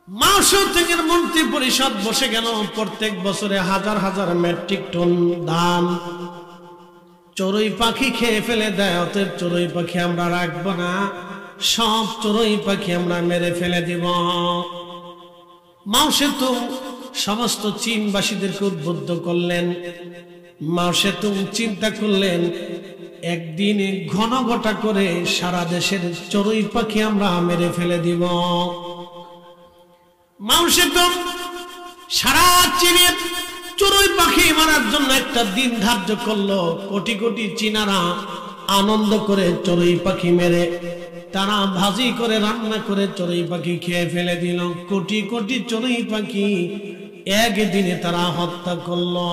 মাসুদের মন্ত্রী পরিষদ বসে গেল। প্রত্যেক বছরে হাজার হাজার মেট্রিক টন ধান চড়ুই পাখি খেয়ে ফেলে দেয়। অতএব চড়ুই পাখি আমরা রাখবো না, সব চড়ুই পাখি আমরা মেরে ফেলে দিব। মাও সেতু সমস্ত চীনবাসীদেরকে উদ্বুদ্ধ করলেন। মাও সেতু চিন্তা করলেন একদিনে ঘন ঘটা করে সারা দেশের চড়ুই পাখি আমরা মেরে ফেলে দিব। মাও সেতু সারা চীনের চড়ুই পাখি মারার জন্য একটা দিন ধার্য করলো। কোটি কোটি চীনারা আনন্দ করে চড়ুই পাখি মেরে তারা ভাজি করে রান্না করে চড়ুই পাখি খেয়ে ফেলে দিল। কোটি কোটি চড়ুই পাখি একদিনে তারা হত্যা করলো।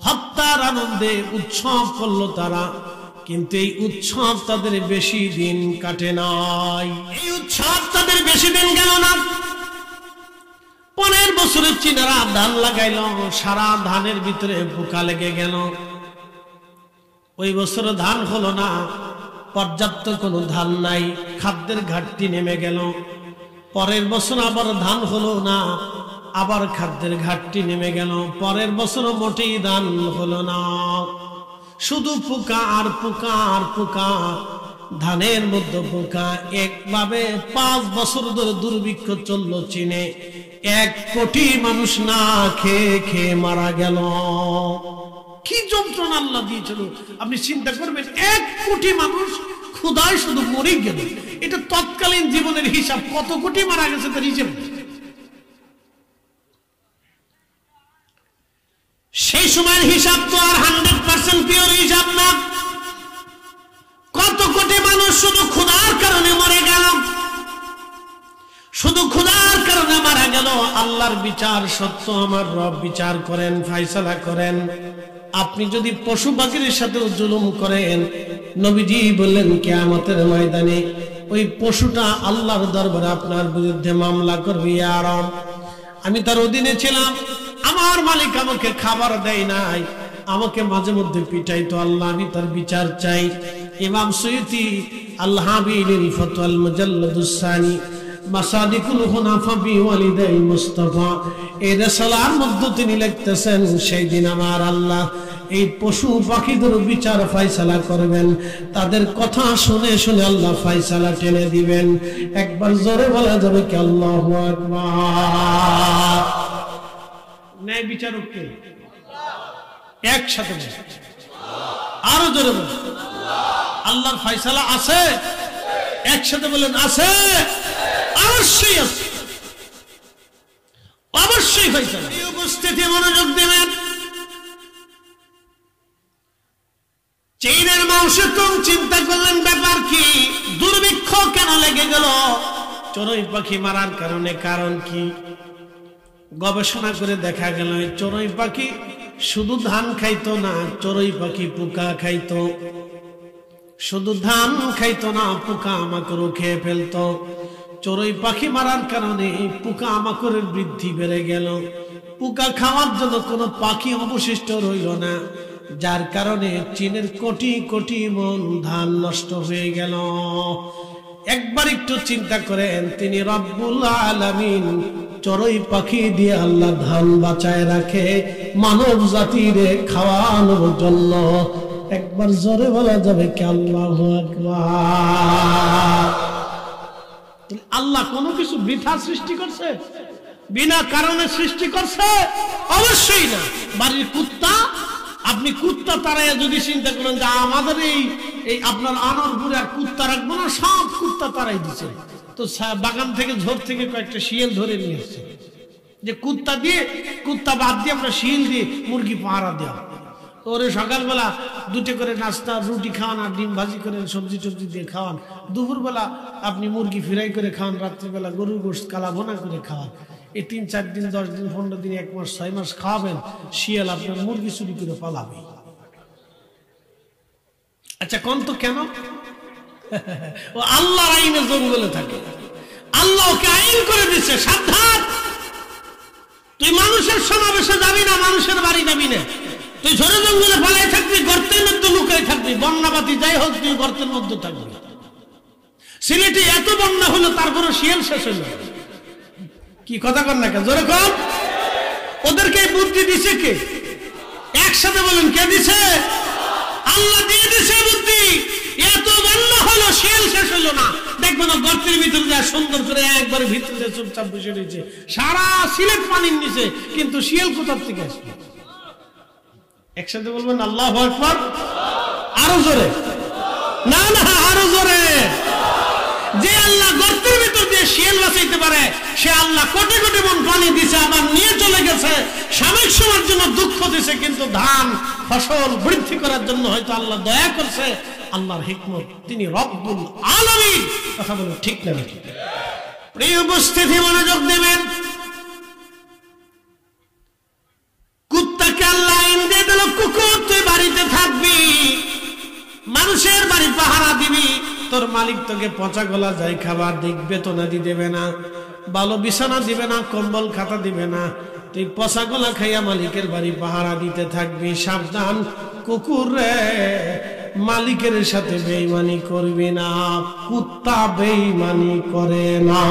হত্যার আনন্দে উৎসব করলো তারা, কিন্তু এই উৎসব তাদের বেশি দিন কাটে নাই। এই উৎসব তাদের বেশি দিন গেল না। 15 বছরের চীনারা ধান লাগাইল, সারা ধানের ভিতরে পোকা লেগে গেল। ওই বছর ধান হলো না, পর্যাপ্ত কোনো ধান নাই, খাদ্যের ঘাটতি নেমে গেল। পরের বছর আবার ধান হলো না, আবার খাদ্যের ঘাটতি নেমে গেল। পরের বছর মোটেই ধান হলো না, শুধু পোকা আর পোকা আর পোকা, ধানের মধ্যে পোকা। একভাবে 5 বছর ধরে দুর্ভিক্ষ চলল চীনে। 1 কোটি মানুষ না খেয়ে খেয়ে মারা গেল। কি যন্ত্রণা আল্লাহ দিয়েছিল আপনি চিন্তা করবেন। 1 কোটি মানুষ ক্ষুধায় শুধু মরে গেল। এটা তৎকালীন জীবনের হিসাব, কত কোটি মারা গেছে তার হিসাব। সেই সময়ের হিসাব তো আর 100% পিওর হিসাব না। কত কোটি মানুষ শুধু ক্ষুধার কারণে মরে গেল, শুধু ক্ষুধার কারণে মারা গেল। আল্লাহর বিচার সত্য, আমার রব বিচার করেন, ফয়সালা করেন। আপনি যদি পশু পাখির সাথে জুলুম করেন, নবীজি বললেন কিয়ামতের ময়দানে ওই পশুটা আল্লাহর দরবারে আপনার বিরুদ্ধে মামলা করবে। ইয়া রব, আমি তার অধীনে ছিলাম, আমার মালিক আমাকে খাবার দেয় নাই, আমাকে মাঝে মধ্যে পিটাইতো, আল্লাহ আমি তার বিচার চাই। ইমাম সুয়ুতি আল হাবিলিল ফতওয়াল মুজাল্লাদুস সানি মাসাদিকুল হুনাফা বি ওয়ালিদাই মুস্তাফা এই রাসালার মধ্যে তিনি লিখতেছেন, সেই দিন আমার আল্লাহ এই পশু পাখিদের বিচার ফয়সালা করবেন। তাদের কথা শুনে শুনে আল্লাহ ফয়সালা টেনে দিবেন। একবার জোরে বলা যাবে কি আল্লাহু আকবার। ন্যায় বিচারক কে? একসাথে আরো জোরে বলেন আল্লাহর ফয়সালা আছে। একসাথে বলেন আছে। অবশ্যই আছে, অবশ্যই ফয়সালা। এই উপস্থিতি মনোযোগ দেবেন। চীনের মাংসতুম চিন্তা করলেন ব্যাপার কি, দুর্ভিক্ষ কেন লেগে গেল? চড়ুই পাখি মারার কারণে। কারণ কি? গবেষণা করে দেখা গেল চড়ুই পাখি শুধু ধান খাইতো না, চড়ুই পাখি পোকা খাইতো। শুধু ধান খাইতো না, পোকা মাকড়ও খেয়ে ফেলতো। চড়ুই পাখি মারার কারণে পোকা মাকড়ের বৃদ্ধি বেড়ে গেল। পোকা খাওয়ার জন্য কোনো পাখি অবশিষ্ট রইল না, যার কারণে চীনের কোটি কোটি মন ধান নষ্ট হয়ে গেল। একবার একটু চিন্তা করেন, তিনি রব্বুল আলামিন চড়ুই পাখি দিয়ে আল্লাহ ধান বাঁচায় রাখে মানব জাতিরে খাওয়ানোর জন্য। একবার জোরে বলা যাবে কি আল্লাহু আকবার। আল্লাহ কোনো কিছু বৃথা সৃষ্টি করছে? বিনা কারণে সৃষ্টি করছে? অবশ্যই না। বাড়ির কুত্তা, আপনি কুত্তা তারাই যদি চিন্তা করেন যে আমাদের এই আপনার আনন্দপুরে আর কুত্তা রাখবো না, সব কুত্তা তারাই দিচ্ছে, তো বাগান থেকে ঝোর থেকে কয়েকটা শিয়াল ধরে নিয়ে এসছে যে কুত্তা বাদ দিয়ে আমরা শিয়াল দিয়ে মুরগি পাহারা দেওয়া। ওরে সকালবেলা 2টে করে নাস্তা রুটি খাওয়ান, আর ডিম ভাজি করে সবজি টবজি দিয়ে খাওয়ান। দুপুরবেলা আপনি মুরগি ফ্রাই করে খাওয়ান, রাত্রিবেলা গরুর গোশত কালা ভোনা করে খাওয়ান। এই 3-4 দিন 10 দিন 15 দিন 1 মাস 6 মাস খাওয়াবেন, শিয়াল আপনার মুরগি চুরি করে পালাবে। আচ্ছা কোন তো কেন? ও আল্লাহর আইনে জঙ্গলে থাকে, আল্লাহ ওকে আইন করে দিচ্ছে সাবধান, তুই মানুষের সমাবেশে যাবি না, মানুষের বাড়ি যাবি না, তুই ঝড়ে জঙ্গলে পালাই থাকবি, গর্তের মধ্যে লুকাই থাকবি, বন্যাবাতি যাই হোক তুই গর্তের মধ্যে থাকবি। সিলেটে এত বন্যা হলো তারপরে শিয়াল শেষ হলো, কি কথা কর না কেন, জোরে কর। ওদেরকে বুদ্ধি দিছে কে? একসাথে বলেন, কে দিছে? আল্লাহ দিয়ে দিছে বুদ্ধি। এত বাল্লা হলো, শিয়াল শেষ হলো না। দেখবে না গর্তের ভিতরে যায় সুন্দর করে একবারে ভিতরে চুপচাপ বসে রয়েছে, সারা সিলেট পানির নিচে, কিন্তু শিয়াল কোথার থেকে আসবে? একসাথে বলবেন আল্লাহু আকবার। আরো জোরে, না না আরো জোরে। যে আল্লাহ গর্তের ভিতর দিয়ে শিয়াল বাঁচাইতে পারে, সে আল্লাহ কোটি কোটি মন পানি দিছে, আবার নিয়ে চলে গেছে। সাময়িক সময়ের জন্য দুঃখ দিছে, কিন্তু ধান ফসল বৃদ্ধি করার জন্য হয়তো আল্লাহ দয়া করছে। আল্লাহর হিকমত, তিনি রব্বুল আলামিন। কথা বলুন ঠিক না? প্রিয় উপস্থিতি, মনোযোগ দেবেন। কুত্তাকে আল্লাহ আইন দিয়ে দিল, কুকুর তুই বাড়িতে থাকবি, মানুষের বাড়ি পাহারা দিবি, তোর মালিক তোকে পচা গলা যাই খাবার দেখবে, তো নাদি দেবে না, ভালো বিছানা দিবে না, কম্বল খাতা দিবে না, তুই পচা গলা খাইয়া মালিকের বাড়ি পাহারা দিতে থাকবি। সাবধান কুকুর রে, মালিকের সাথে বেঈমানি করবি না। কুত্তা বেঈমানি করে না।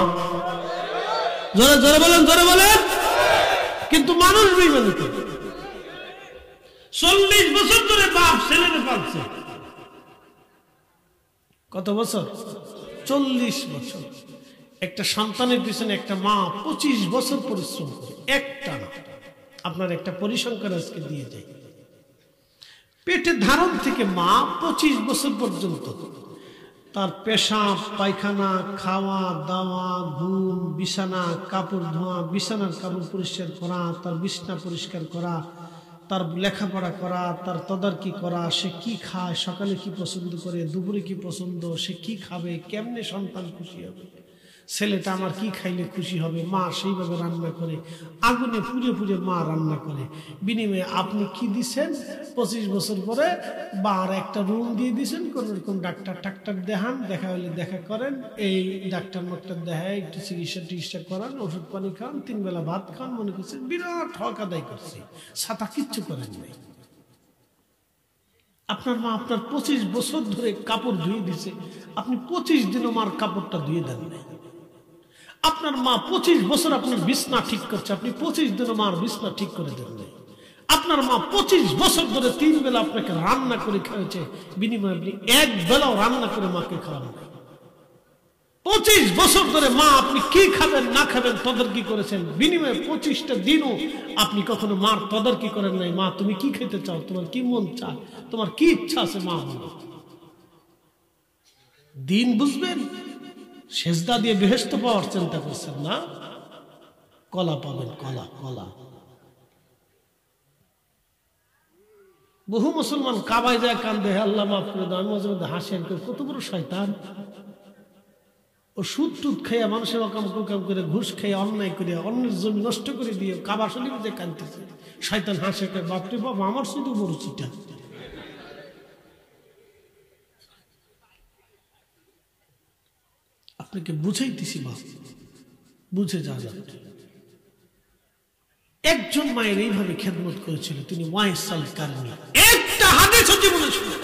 জোরে জোরে বলেন, জোরে বলেন। কিন্তু মানুষ বেঈমানি করে। 40 বছর ধরে বাপ ছেলেরে পালছে। কত বছর? 40 বছর। একটা সন্তানের পিছনে একটা মা 25 বছর পরিশ্রম করে, একটা না। আপনার একটা পরিসংখ্যান আজকে দিয়ে যায়। পেটে ধারণ থেকে মা 25 বছর পর্যন্ত তার পেশাব পায়খানা, খাওয়া দাওয়া, ঘুম, বিছানা, কাপড় ধোয়া, বিছানার কাপড় পরিষ্কার করা, তার বিছানা পরিষ্কার করা, তার লেখাপড়া করা, তার তদারকি করা, সে কি খায়, সকালে কি পছন্দ করে, দুপুরে কি পছন্দ, সে কি খাবে, কেমনে সন্তান খুশি হবে, ছেলেটা আমার কি খাইলে খুশি হবে, মা সেইভাবে রান্না করে, আগুনে পুড়ে পুড়ে মা রান্না করে। বিনিময়ে আপনি কি দিচ্ছেন? 25 বছর পরে বার একটা রুম দিয়ে দিচ্ছেন, কোন রকম ডাক্তার দেখান, দেখা হলে দেখা করেন, এই ডাক্তার মাক্তার দেখায়, একটু চিকিৎসা করান, ওষুধ পানি খান, 3 বেলা ভাত খান, মনে করছেন বিরাট হক আদায় করছে, ছাতা কিচ্ছু করেন নাই। আপনার মা আপনার 25 বছর ধরে কাপড় ধুয়ে দিছে, আপনি 25 দিনও মার কাপড়টা ধুয়ে দেন নাই। আপনার মা 25 বছর আপনার বিছনা ঠিক করছে, আপনি 25 দিনও মার বিছনা ঠিক করে দেন নাই। আপনার মা 25 বছর ধরে 3 বেলা আপনাকে রান্না করে খাওয়াচ্ছে, বিনিময়ে আপনি এক বেলাও রান্না করে মাকে খাওয়ান নাই। 25 বছর ধরে মা আপনি কি খাবেন না খাবেন তদারকি করেছেন, বিনিময়ে 25টা দিনও আপনি কখনো মার তদারকি করেন নাই। মা তুমি কি খেতে চাও, তোমার কি মন চায়, তোমার কি ইচ্ছা আছে, মা বলো। দিন বুঝবেন, সেজদা দিয়ে বেহেশত পাওয়ার চিন্তা করছেন না, কলা পাবেন, কলা কলা। বহু মুসলমান কাবায় যায় কান্দে, আল্লাহ মাফ করে দাও। আমি মাঝে মধ্যে হাসি, কত বড় শয়তান। ও সুদ টুদ খাইয়া, মানুষের অকাম কুকাম করে, ঘুষ খাইয়া, অন্যায় করিয়া, অন্যের জমি নষ্ট করে দিয়ে কাবা শরীফে যে কাঁদতেছে, শয়তান হাসে, বাপরে বাপ আমার শুধু বড় চিটা। আপনাকে বুঝাইতেছি বাপ, বুঝে যা যান। একজন মায়ের এইভাবে খেদমত করেছিল, তিনি ওয়াইসাল কারণী। একটা হাদিস জীবনে শুনে,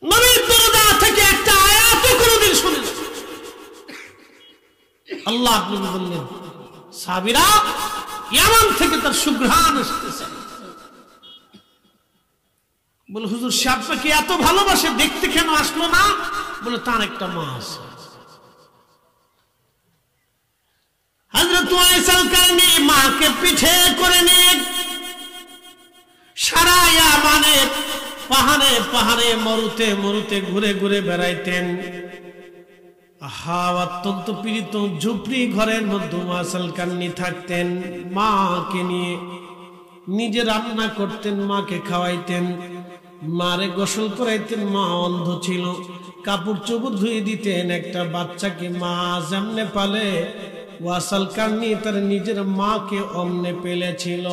নবীর দরজা থেকে একটা আয়াতও কোনদিন শুনে না। আল্লাহ আপনি বললেন, সাহাবীরা ইয়ামান থেকে তার সুঘ্রাণ আসতেছে। বলে হুজুর সে আপনাকে এত ভালোবাসে, দেখতে কেন আসলো না? বলে তার একটা মা আছে। হযরত ওয়াইসাল কারণী মাকে পিঠে করে নিয়ে সারা ইয়ামানের পাহাড়ে পাহাড়ে, মরুতে মরুতে ঘুরে ঘুরে বেড়াইতেন। অত্যন্ত পীড়িত ঝুপড়ি ঘরের মধ্যে ওয়াইসাল কারণী থাকতেন। মাকে নিয়ে নিজে রান্না করতেন, মাকে খাওয়াইতেন, মারে গোসল করাইতেন। মা অন্ধ ছিল, কাপড় চোপড় ধুয়ে দিতেন। একটা বাচ্চাকে মা যেমনে পালে, ওয়াইসাল কারণী তার নিজের মাকে অমনে পেলেছিল।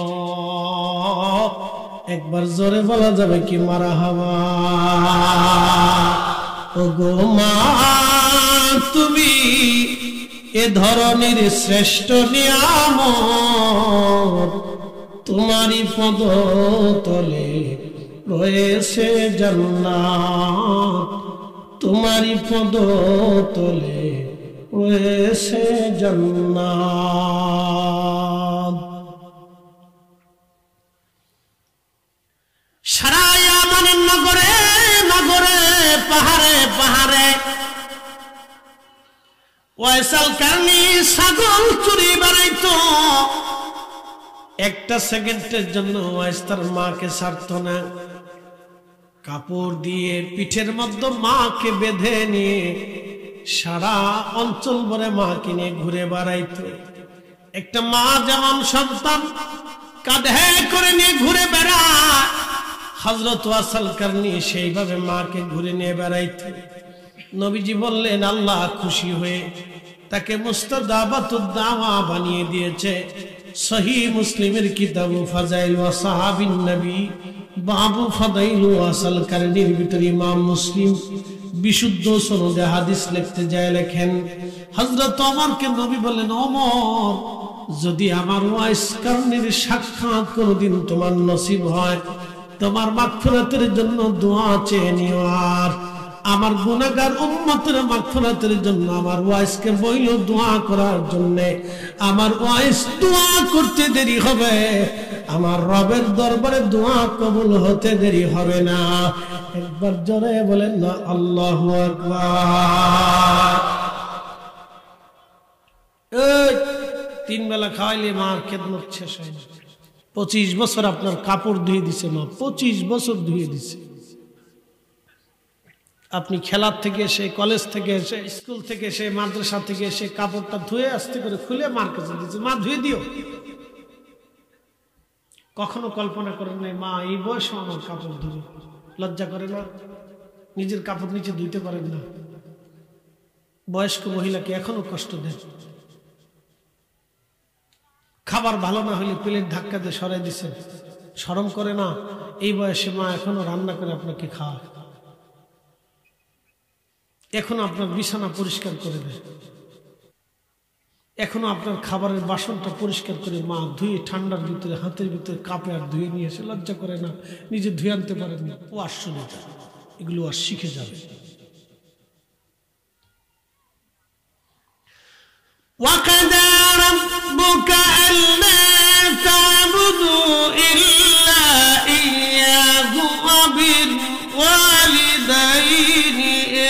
একবার জোরে বলা যাবে কি মারহাবা? ওগো মা তুমি এ ধরনের শ্রেষ্ঠ নিয়ামত, তোমারই পদ তলে রয়েছে জান্নাত, তোমারই পদ তলে রয়েছে জান্নাত। সারা ইয়ামানের নগরে নগরে পাহাড়ে পাহাড়ে ওয়াইসাল কারনি ছাগল চুরি বানাইতো। একটা সেকেন্ডের জন্য ওয়াইস তার মাকে ছাড়ত না। কাপড় দিয়ে পিঠের মধ্যে মাকে বেঁধে নিয়ে সারা অঞ্চল ভরে মাকে নিয়ে ঘুরে বেড়াইতো। একটা মা যেমন সন্তান কাঁধে করে নিয়ে ঘুরে বেড়ায়, হযরত ওয়াইসাল কারনি সেইভাবে মাকে ঘুরে নিয়ে বেড়াইতো। নবীজি বললেন আল্লাহ খুশি হয়ে তাকে মুস্তাজাবাতুদ দাওয়া বানিয়ে দিয়েছে। সহিহ মুসলিমের কিতাব ফাজাইল ওয়া সাহাবিন নবী বাবু ফাদাইল ওয়াসাল কারনির ভিতরে ইমাম মুসলিম বিশুদ্ধ সনদে হাদিস লিখতে যায় লেখেন, হযরত ওমরকে নবী বলেন, ওমর যদি আমার ওয়াইস কারনির সাক্ষাৎ কোনদিন তোমার নসিব হয়, তোমার মাগফিরাতের জন্য দোয়া চেয়ে নিও। আর আমার গুনাহগার উম্মতের মাগফিরাতের জন্য আমার ওয়াইসকে বইল দোয়া করার জন্য। আমার ওয়াইস দোয়া করতে দেরি হবে, আমার রবের দরবারে দোয়া কবুল হতে দেরি হবে না। একবার জোরে বলেন না আল্লাহু আকবার। এই তিন বেলা খাওয়াইলে মার খেদমত শেষ হয় না। 25 বছর আপনার কাপড় ধুয়ে দিছে মা, 25 বছর ধুয়ে দিছে। আপনি খেলার থেকে এসে, কলেজ থেকে এসে, স্কুল থেকে এসে, মাদ্রাসা থেকে এসে কাপড়টা ধুয়ে আস্তে করে খুলে মার কাছে দিচ্ছে, মা ধুয়ে দিও। কখনো কল্পনা করেন নাই মা এই বয়সে আমার কাপড় ধুবে? লজ্জা করে না? নিজের কাপড় নিচে ধুইতে পারেন না? বয়স্ক মহিলাকে এখনো কষ্ট দেয়। খাবার ভালো না হলে প্লেট ধাক্কা দিয়ে সরাই দিচ্ছেন, শরম করে না? এই বয়সে মা এখনো রান্না করে আপনাকে খাওয়ায়, এখনো আপনার বিছানা পরিষ্কার করে দেয়, এখনো আপনার খাবারের বাসনটা পরিষ্কার করে মা ধুয়ে ঠান্ডার ভিতরে হাতের ভিতরে কাপে আর ধুয়ে নিয়ে এসে। লজ্জা করে না? নিজে ধুয়ে আনতে পারেন না? ও আর শুনে যায়, এগুলো আর শিখে যাবে। وَقَضَى رَبُّكَ أَلَّا تَعْبُدُوا إِلَّا إِيَّاهُ وَبِالْوَالِدَيْنِ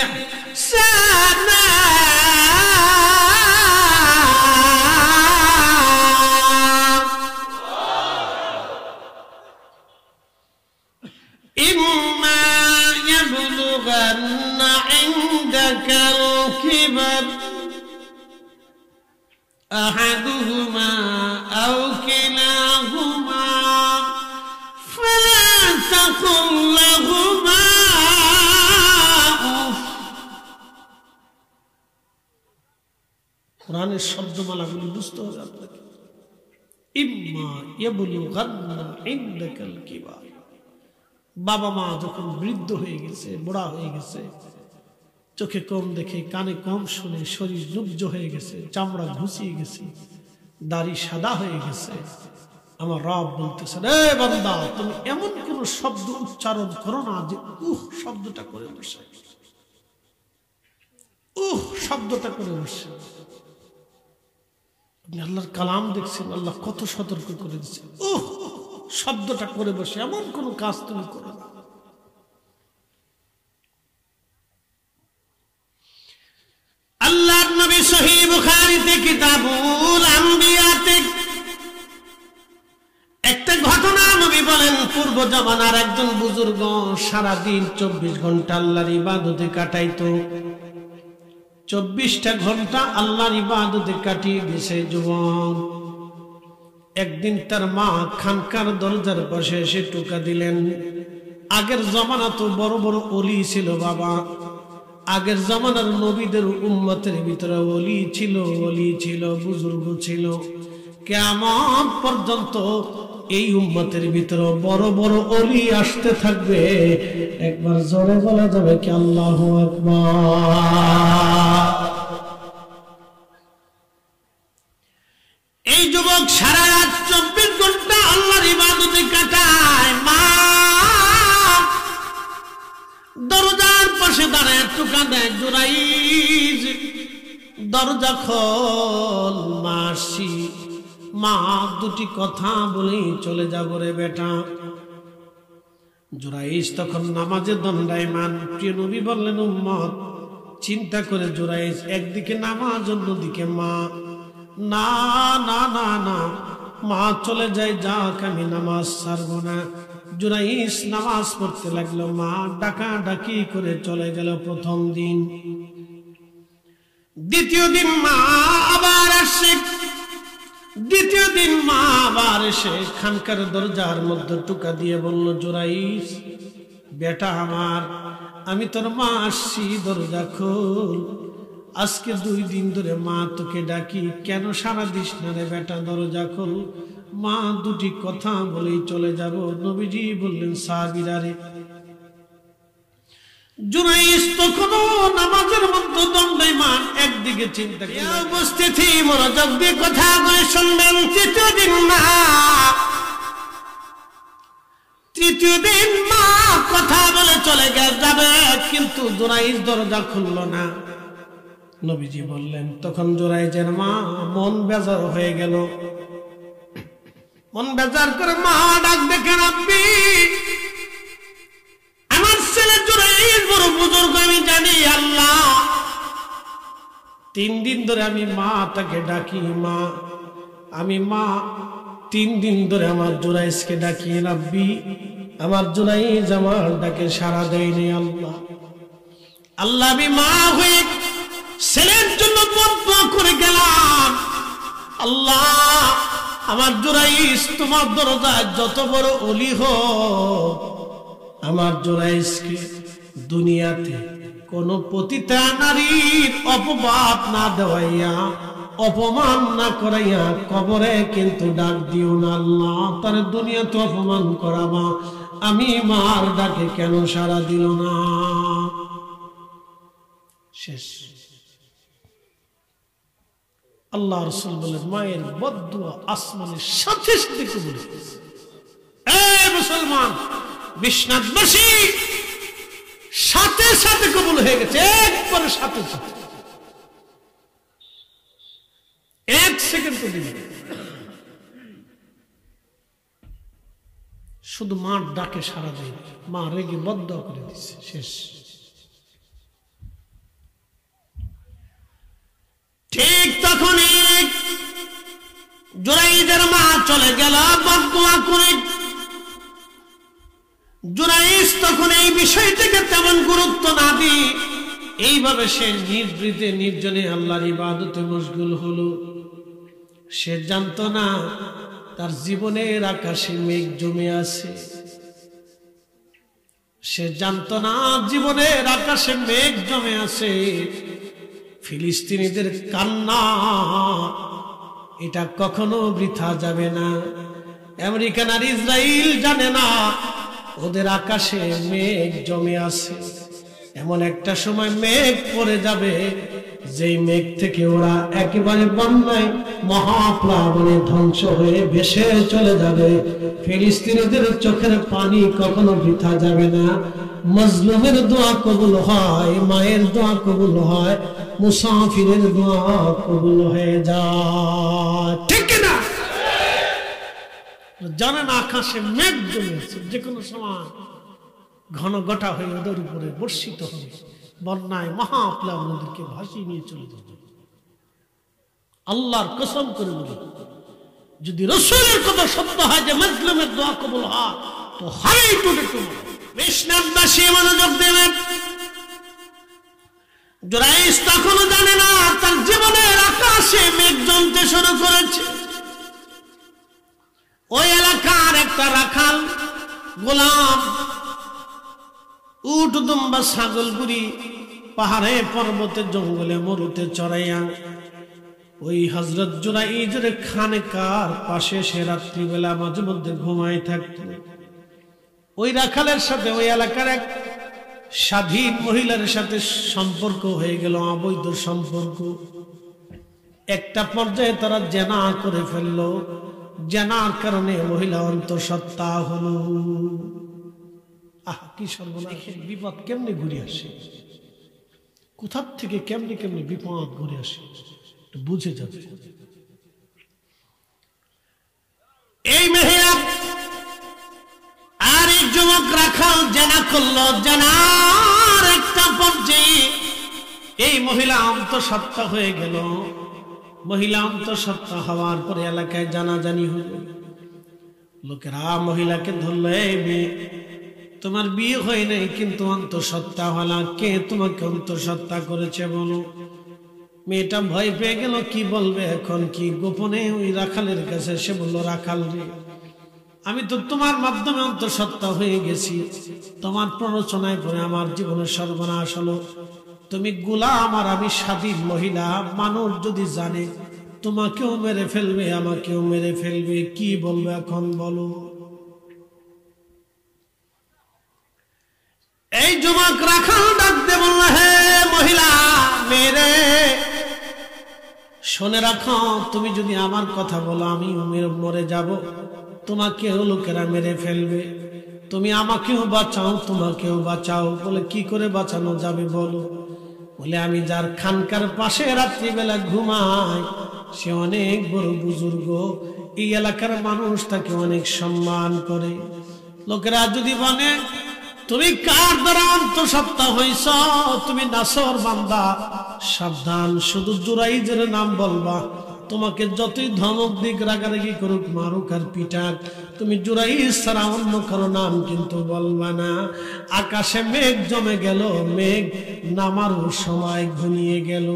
إِحْسَانًا إِمَّا يَبْلُغَنَّ عِندَكَ الْكِبَرَ أحدهما أو كلاهما فلا تقل لهما أف। কোরআনের শব্দমালাগুলি বুঝতে হবে আপনাকে। ইম্মা ইয়াবলুগান্না ইনদাকাল কিবার, বাবা মা যখন বৃদ্ধ হয়ে গেছে, বুড়া হয়ে গেছে, চোখে কম দেখে, কানে কম শুনে, শরীর রুগ্জ হয়ে গেছে, চামড়া ঘুষিয়ে গেছে, দাড়ি সাদা হয়ে গেছে, আমার রব বলতেছে, রে বান্দা তুমি এমন কোন শব্দ উচ্চারণ করো না যে উহ শব্দটা করে বসে, উহ শব্দটা করে বসে। আপনি আল্লাহর কালাম দেখছেন, আল্লাহ কত সতর্ক করে দিচ্ছে, উহ শব্দটা করে বসে এমন কোন কাজ তুমি করো না। আল্লাহর নবী সহিহ বুখারীতে কিতাবুল আম্বিয়াতে একটা ঘটনা নবী বলেন, পূর্ব জামানার একজন বুজুর্গ সারাদিন 24 ঘন্টা আল্লাহর ইবাদতে কাটাইতো। 24টা ঘন্টা আল্লাহর ইবাদতে কাটিয়ে দিয়েছে যুবক। একদিন তার মা খানকার দরজার পাশে এসে টোকা দিলেন। আগের জামানা তো বড় বড় ওলি ছিল বাবা, আগের জামানার নবীদের উম্মতের ভিতরে ওলি ছিল, বুজুর্গ ছিল। কিয়ামত পর্যন্ত এই উম্মতের ভিতরে বড় বড় ওলি আসতে থাকবে। একবার জোরে বলা যাবে কি আল্লাহু আকবার। এই যুবক সারা রাত 24 ঘন্টা আল্লাহর ইবাদতে কাটায়। মা দরজার পাশে দাঁড়ায় টোকা দেয়, জুরাইজ দরজা খোল মাসি, মা দুটি কথা বলেই চলে যাব রে বেটা। জুরাইশ তখন নামাজে দণ্ডায়মান। প্রিয় নবী বললেন, উম্মত চিন্তা করে জুরাইশ একদিকে নামাজ অন্যদিকে মা। না না না না, মা চলে যায়, যাক আমি নামাজ ছাড়ব না। জুরাইশ নামাজ পড়তে লাগলো, মা ডাকা ডাকি করে চলে গেল। প্রথম দিন, দ্বিতীয় দিন মা আবার আসে। দ্বিতীয় দিন মা আবার এসে খানকার দরজার মধ্যে টুকা দিয়ে বলল, জুরাইশ বেটা আমার, আমি তোর মা আসছি, দরজা খোল। আজকে 2 দিন ধরে মা তোকে ডাকি, কেন সারা দিস না রে বেটা, দরজা খোল। মা দুটি কথা বলেই চলে যাব। নবীজি বললেন, সাহাবীরা রে। জুরাইশ তখনও নামাজের মধ্যে দণ্ডায়মান, একদিকে চিন্তা করে। উপস্থিতি মনোযোগ দিয়ে কথা বলে শুনবেন। তৃতীয় দিন মা কথা বলে চলে যাবে, কিন্তু জুরাইশ দরজা খুলল না। নবীজি বললেন, তখন জুরাইজের মা মন বেজার হয়ে গেল। মন বেজার করে মা ডাক দেখে, রাব্বি আমার ছেলে জুরাইশ বড় বুজুর্গ, আমি জানি আল্লাহ। 3 দিন ধরে আমি মা তাকে ডাকি, মা আমি মা 3 দিন ধরে আমার জুরাইশকে ডাকি, রাব্বি আমার জুরাইশ আমার ডাকে সাড়া দেয়নি। আল্লাহ আল্লাহ, আমি মা হয়ে ছেলের জন্য দোয়া করে গেলাম। আল্লাহ আমার জুরাইশ তোমার দরজায় যত বড় ওলি হোক, আমার জুরাইশকে দুনিয়াতে কোন পতিতা নারীর অপবাদ না দেওয়াইয়া, অপমান না করাইয়া কবরে কিন্তু ডাক দিও না। আল্লাহ তার দুনিয়াতে অপমান করাবা, আমি মার ডাকে কেন সাড়া দিল না? শেষ। আল্লাহ রাসূল বলেন, মায়ের বদদুয়া আসমানের সাথে সাথে কবুল হয়েছে। এই মুসলমান বিশ্বনাথবাসী, সাথে সাথে কবুল হয়ে গেছে, একবারে সাথে সাথে, 1 সেকেন্ড তো দিবে। শুধু মার ডাকে সাড়া দেয়, মা রেগে বদদুয়া করে দিচ্ছে। শেষ। ঠিক তখনই জুরাইজের মা চলে গেল বদদুয়া করে। জুরাইশ তখন এই বিষয়টাকে তেমন গুরুত্ব না দিয়ে এইভাবে সে নির্বৃতে নির্জনে আল্লাহর ইবাদতে মশগুল হলো। সে জানতো না তার জীবনের আকাশে মেঘ জমে আছে। সে জানতো না জীবনের আকাশে মেঘ জমে আছে। ফিলিস্তিনিদের কান্না এটা কখনো বৃথা যাবে না। আমেরিকান আর ইসরায়েল জানে না ওদের আকাশে মেঘ জমে আছে। এমন একটা সময় মেঘ পড়ে যাবে যেই মেঘ থেকে ওরা একেবারে বন্যায় মহাপ্লাবনে ধ্বংস হয়ে ভেসে চলে যাবে। ফিলিস্তিনিদের চোখের পানি কখনো বৃথা যাবে না। মজলুমের দোয়া কবুল হয়, মায়ের দোয়া কবুল হয়, মুসাফিরের দোয়া কবুল হয়ে যায়। ঠিক না? জানেন আকাশে মেঘ জমে আছে, যে কোনো সময় ঘন ঘটা হয়ে ওদের উপরে বর্ষিত হবে, বন্যায় মহাপ্লাবন ওদেরকে ভাসিয়ে নিয়ে চলে যাবে। আল্লাহর কসম করে বলি, যদি রাসূলের কথা সত্য হয় যে মজলুমের দোয়া কবুল হয়, তো হাই টুটে টুটে বিশ্বনাথবাসী মনোযোগ দেবেন। জুরাইশ তখনও জানে না তার জীবনের আকাশে মেঘ জমতে শুরু করেছে। ওই এলাকার একটা রাখাল গোলাম উট দুম্বা ছাগল গুড়ি পাহাড়ে পর্বতে জঙ্গলে মরুতে চড়াইয়া ওই হযরত জুরাইজের খানেকার পাশে সে রাত্রিবেলা মাঝে মধ্যে ঘুমায় থাকত। ওই রাখালের সাথে ওই এলাকার এক স্বাধীন মহিলার সাথে সম্পর্ক হয়ে গেল, অবৈধ সম্পর্ক। একটা পর্যায়ে তারা জেনা করে ফেলল। জেনার কারণে মহিলা অন্তঃসত্ত্বা হলো। কি সর্বনাশ! বিপদ কেমনে ঘুরে আসে। কোথা থেকে কেমনি কেমনি বিপদ ঘুরে আসে একটু বুঝে যাবে। এই মহিলা আর এক যুবক রাখাল জানা করলো, জানার একটা পর্যায়ে এই মহিলা অন্তঃসত্ত্বা হয়ে গেল। মহিলা অন্তঃসত্ত্বা হওয়ার পরে এলাকায় জানাজানি হলো। লোকেরা মহিলাকে ধরলো, এই মেয়ে তোমার বিয়ে হয় নাই কিন্তু অন্তঃসত্ত্বা হলা, কে তোমাকে অন্তঃসত্ত্বা করেছে বলো। মেয়েটা ভয় পেয়ে গেল, কি বলবে এখন, কি গোপনে ওই রাখালের কাছে সে বললো, রাখাল রে, আমি তো তোমার মাধ্যমে অন্তঃসত্ত্বা হয়ে গেছি, তোমার প্ররোচনায় পড়ে আমার জীবনের সর্বনাশ হলো। তুমি গোলাম আর আমি স্বাধীন মহিলা, মানুষ যদি জানে তোমাকেও মেরে ফেলবে, আমাকেও মেরে ফেলবে, কি বলবে এখন বলো। এই যুবক রাখাল ডাকতে বলল, হে মহিলা মেরে শুনে রাখো, তুমি যদি আমার কথা বলো আমি মরে যাব, তোমাকেও লোকেরা মেরে ফেলবে, তুমি আমাকেও বাঁচাও তোমাকেও বাঁচাও। বলে কি করে বাঁচানো যাবে বলো। বলে আমি যার খানকার পাশে রাত্রিবেলা ঘুমাই সে অনেক বড় বুজুর্গ, এই এলাকার মানুষ তাকে অনেক সম্মান করে। লোকেরা যদি বলে তুমি কার দ্বারা অন্তঃসত্ত্বা হইছ, তুমি নাসর বান্দা, সাবধান, শুধু জুরাইজের নাম বলবা, তোমাকে যতই ধমক দিক, রাগারাগি করুক, মারুক আর পিটাক, তুমি জুরাইজ ছাড়া অন্য কারো নাম কিন্তু বলবা না। আকাশে মেঘ জমে গেল, মেঘ নামারও সময় ঘনিয়ে গেল।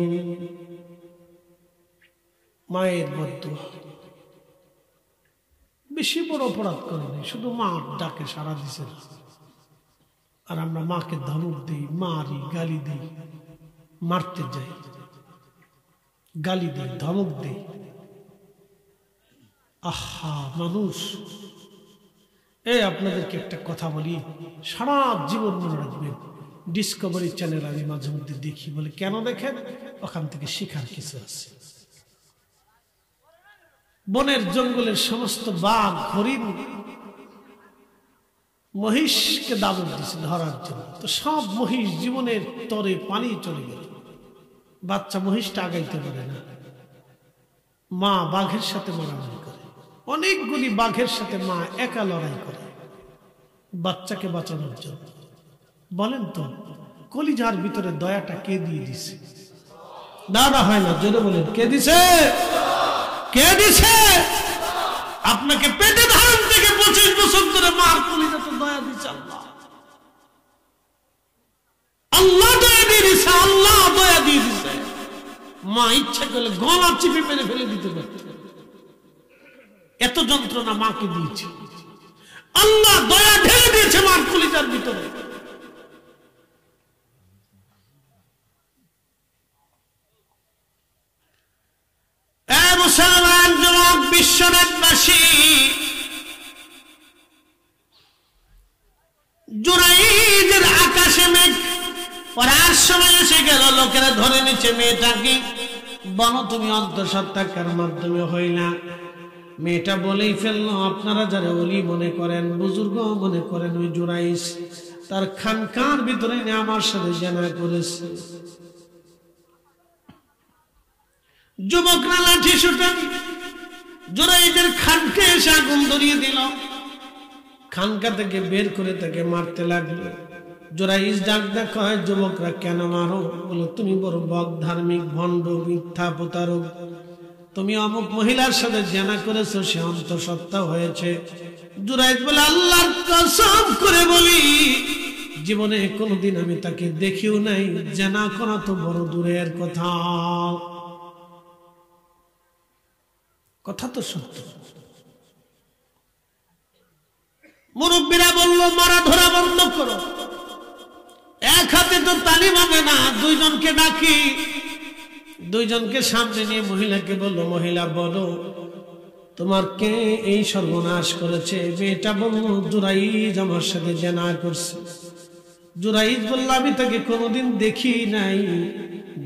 মায়ের বদদুয়া, বেশি বড় অপরাধ করেনি, শুধু মা ডাকে সারা দিছে, আর আমরা মাকে ধমক দিই, মারি, গালি দিই, মারতে যাই, গালি দিই, ধমক দিই। আহা মানুষ, এই আপনাদেরকে একটা কথা বলি, সারা জীবন মনে রাখবেন, ডিসকভারি চ্যানেল আমি মাঝে মধ্যে দেখি। বলে কেন দেখেন? ওখান থেকে শিখার কিছু আছে। বনের জঙ্গলের সমস্ত বাঘ, হরিণ, মহিষকে দাবত দিছে ধরার জন্য, তো সব মহিষ জীবনের তরে পানি চলে গেল। বাচ্চা মহিষটা আগাইতে পারে না, মা বাঘের সাথে মারামারি করে, অনেকগুলি বাঘের সাথে মা একা লড়াই করে বাচ্চাকে বাঁচানোর জন্য। বলেন তো কলিজার ভিতরে দয়াটা কে দিয়ে দিছে? দাদা হয় না, জোরে বলেন কে দিছে? কে দিছে? আপনাকে পেটে ধারণ থেকে 25 বছর ধরে মার কলিজা তো দয়া দিছে আল্লাহ। আল্লাহ দয়া দিয়ে দিছে, আল্লাহ দয়া দিয়ে দিছে। মা ইচ্ছা করলে গলা চিপে মেরে ফেলে দিতে পারত, এত যন্ত্রণা মাকে দিয়েছে। আল্লাহ দয়া ঢেলে দিয়েছে মার কলিজার ভিতরে। মুসলমান যুবক, বিশ্বনাথবাসী, জুরাইজের আকাশে মেঘ পড়ার সময় এসে গেল, লোকেরা ধরে নিচ্ছে মেয়েটাকে। বলো তুমি অন্তঃসত্ত্বা কার মাধ্যমে হইলা? মেয়েটা বলেই ফেললো, আপনারা যারা ওলি মনে করেন, বুজুর্গ মনে করেন, ওই জুরাইজ তার খানকার ভিতরে আমার সাথে জেনা করেছে। যুবকরা লাঠি ছুটেন জুরাইজের খানকে এসে আগুন ধরিয়ে দিল, খানকা থেকে বের করে তাকে মারতে লাগলো। জুরাইজ ডাক দেখ হয়, যুবকরা কেন মারো? বলো তুমি বড় বক, ধার্মিক, ভণ্ড, মিথ্যা, প্রতারক, তুমি অমুক মহিলার সাথে জেনা করেছো, সে অন্তঃসত্ত্বা হয়েছে। জুরাইজ বলে, আল্লাহর কসম করে বলি জীবনে কোনোদিন আমি তাকে দেখিও নাই, জেনা করা তো বড় দূরের কথা। কথা তো সত্য। মুরব্বীরা বলল, মারা ধরা বন্ধ করো, এক হাতে তো তালিম হবে না, দুইজনকে ডাকি। দুইজনকে সামনে নিয়ে মহিলাকে বললো, মহিলা বলো তোমার কে এই সর্বনাশ করেছে? মেয়েটা বলল, জুরাইজ আমার সাথে জেনা করছে। জুরাইজ বলল, আমি তাকে কোনোদিন দেখি নাই,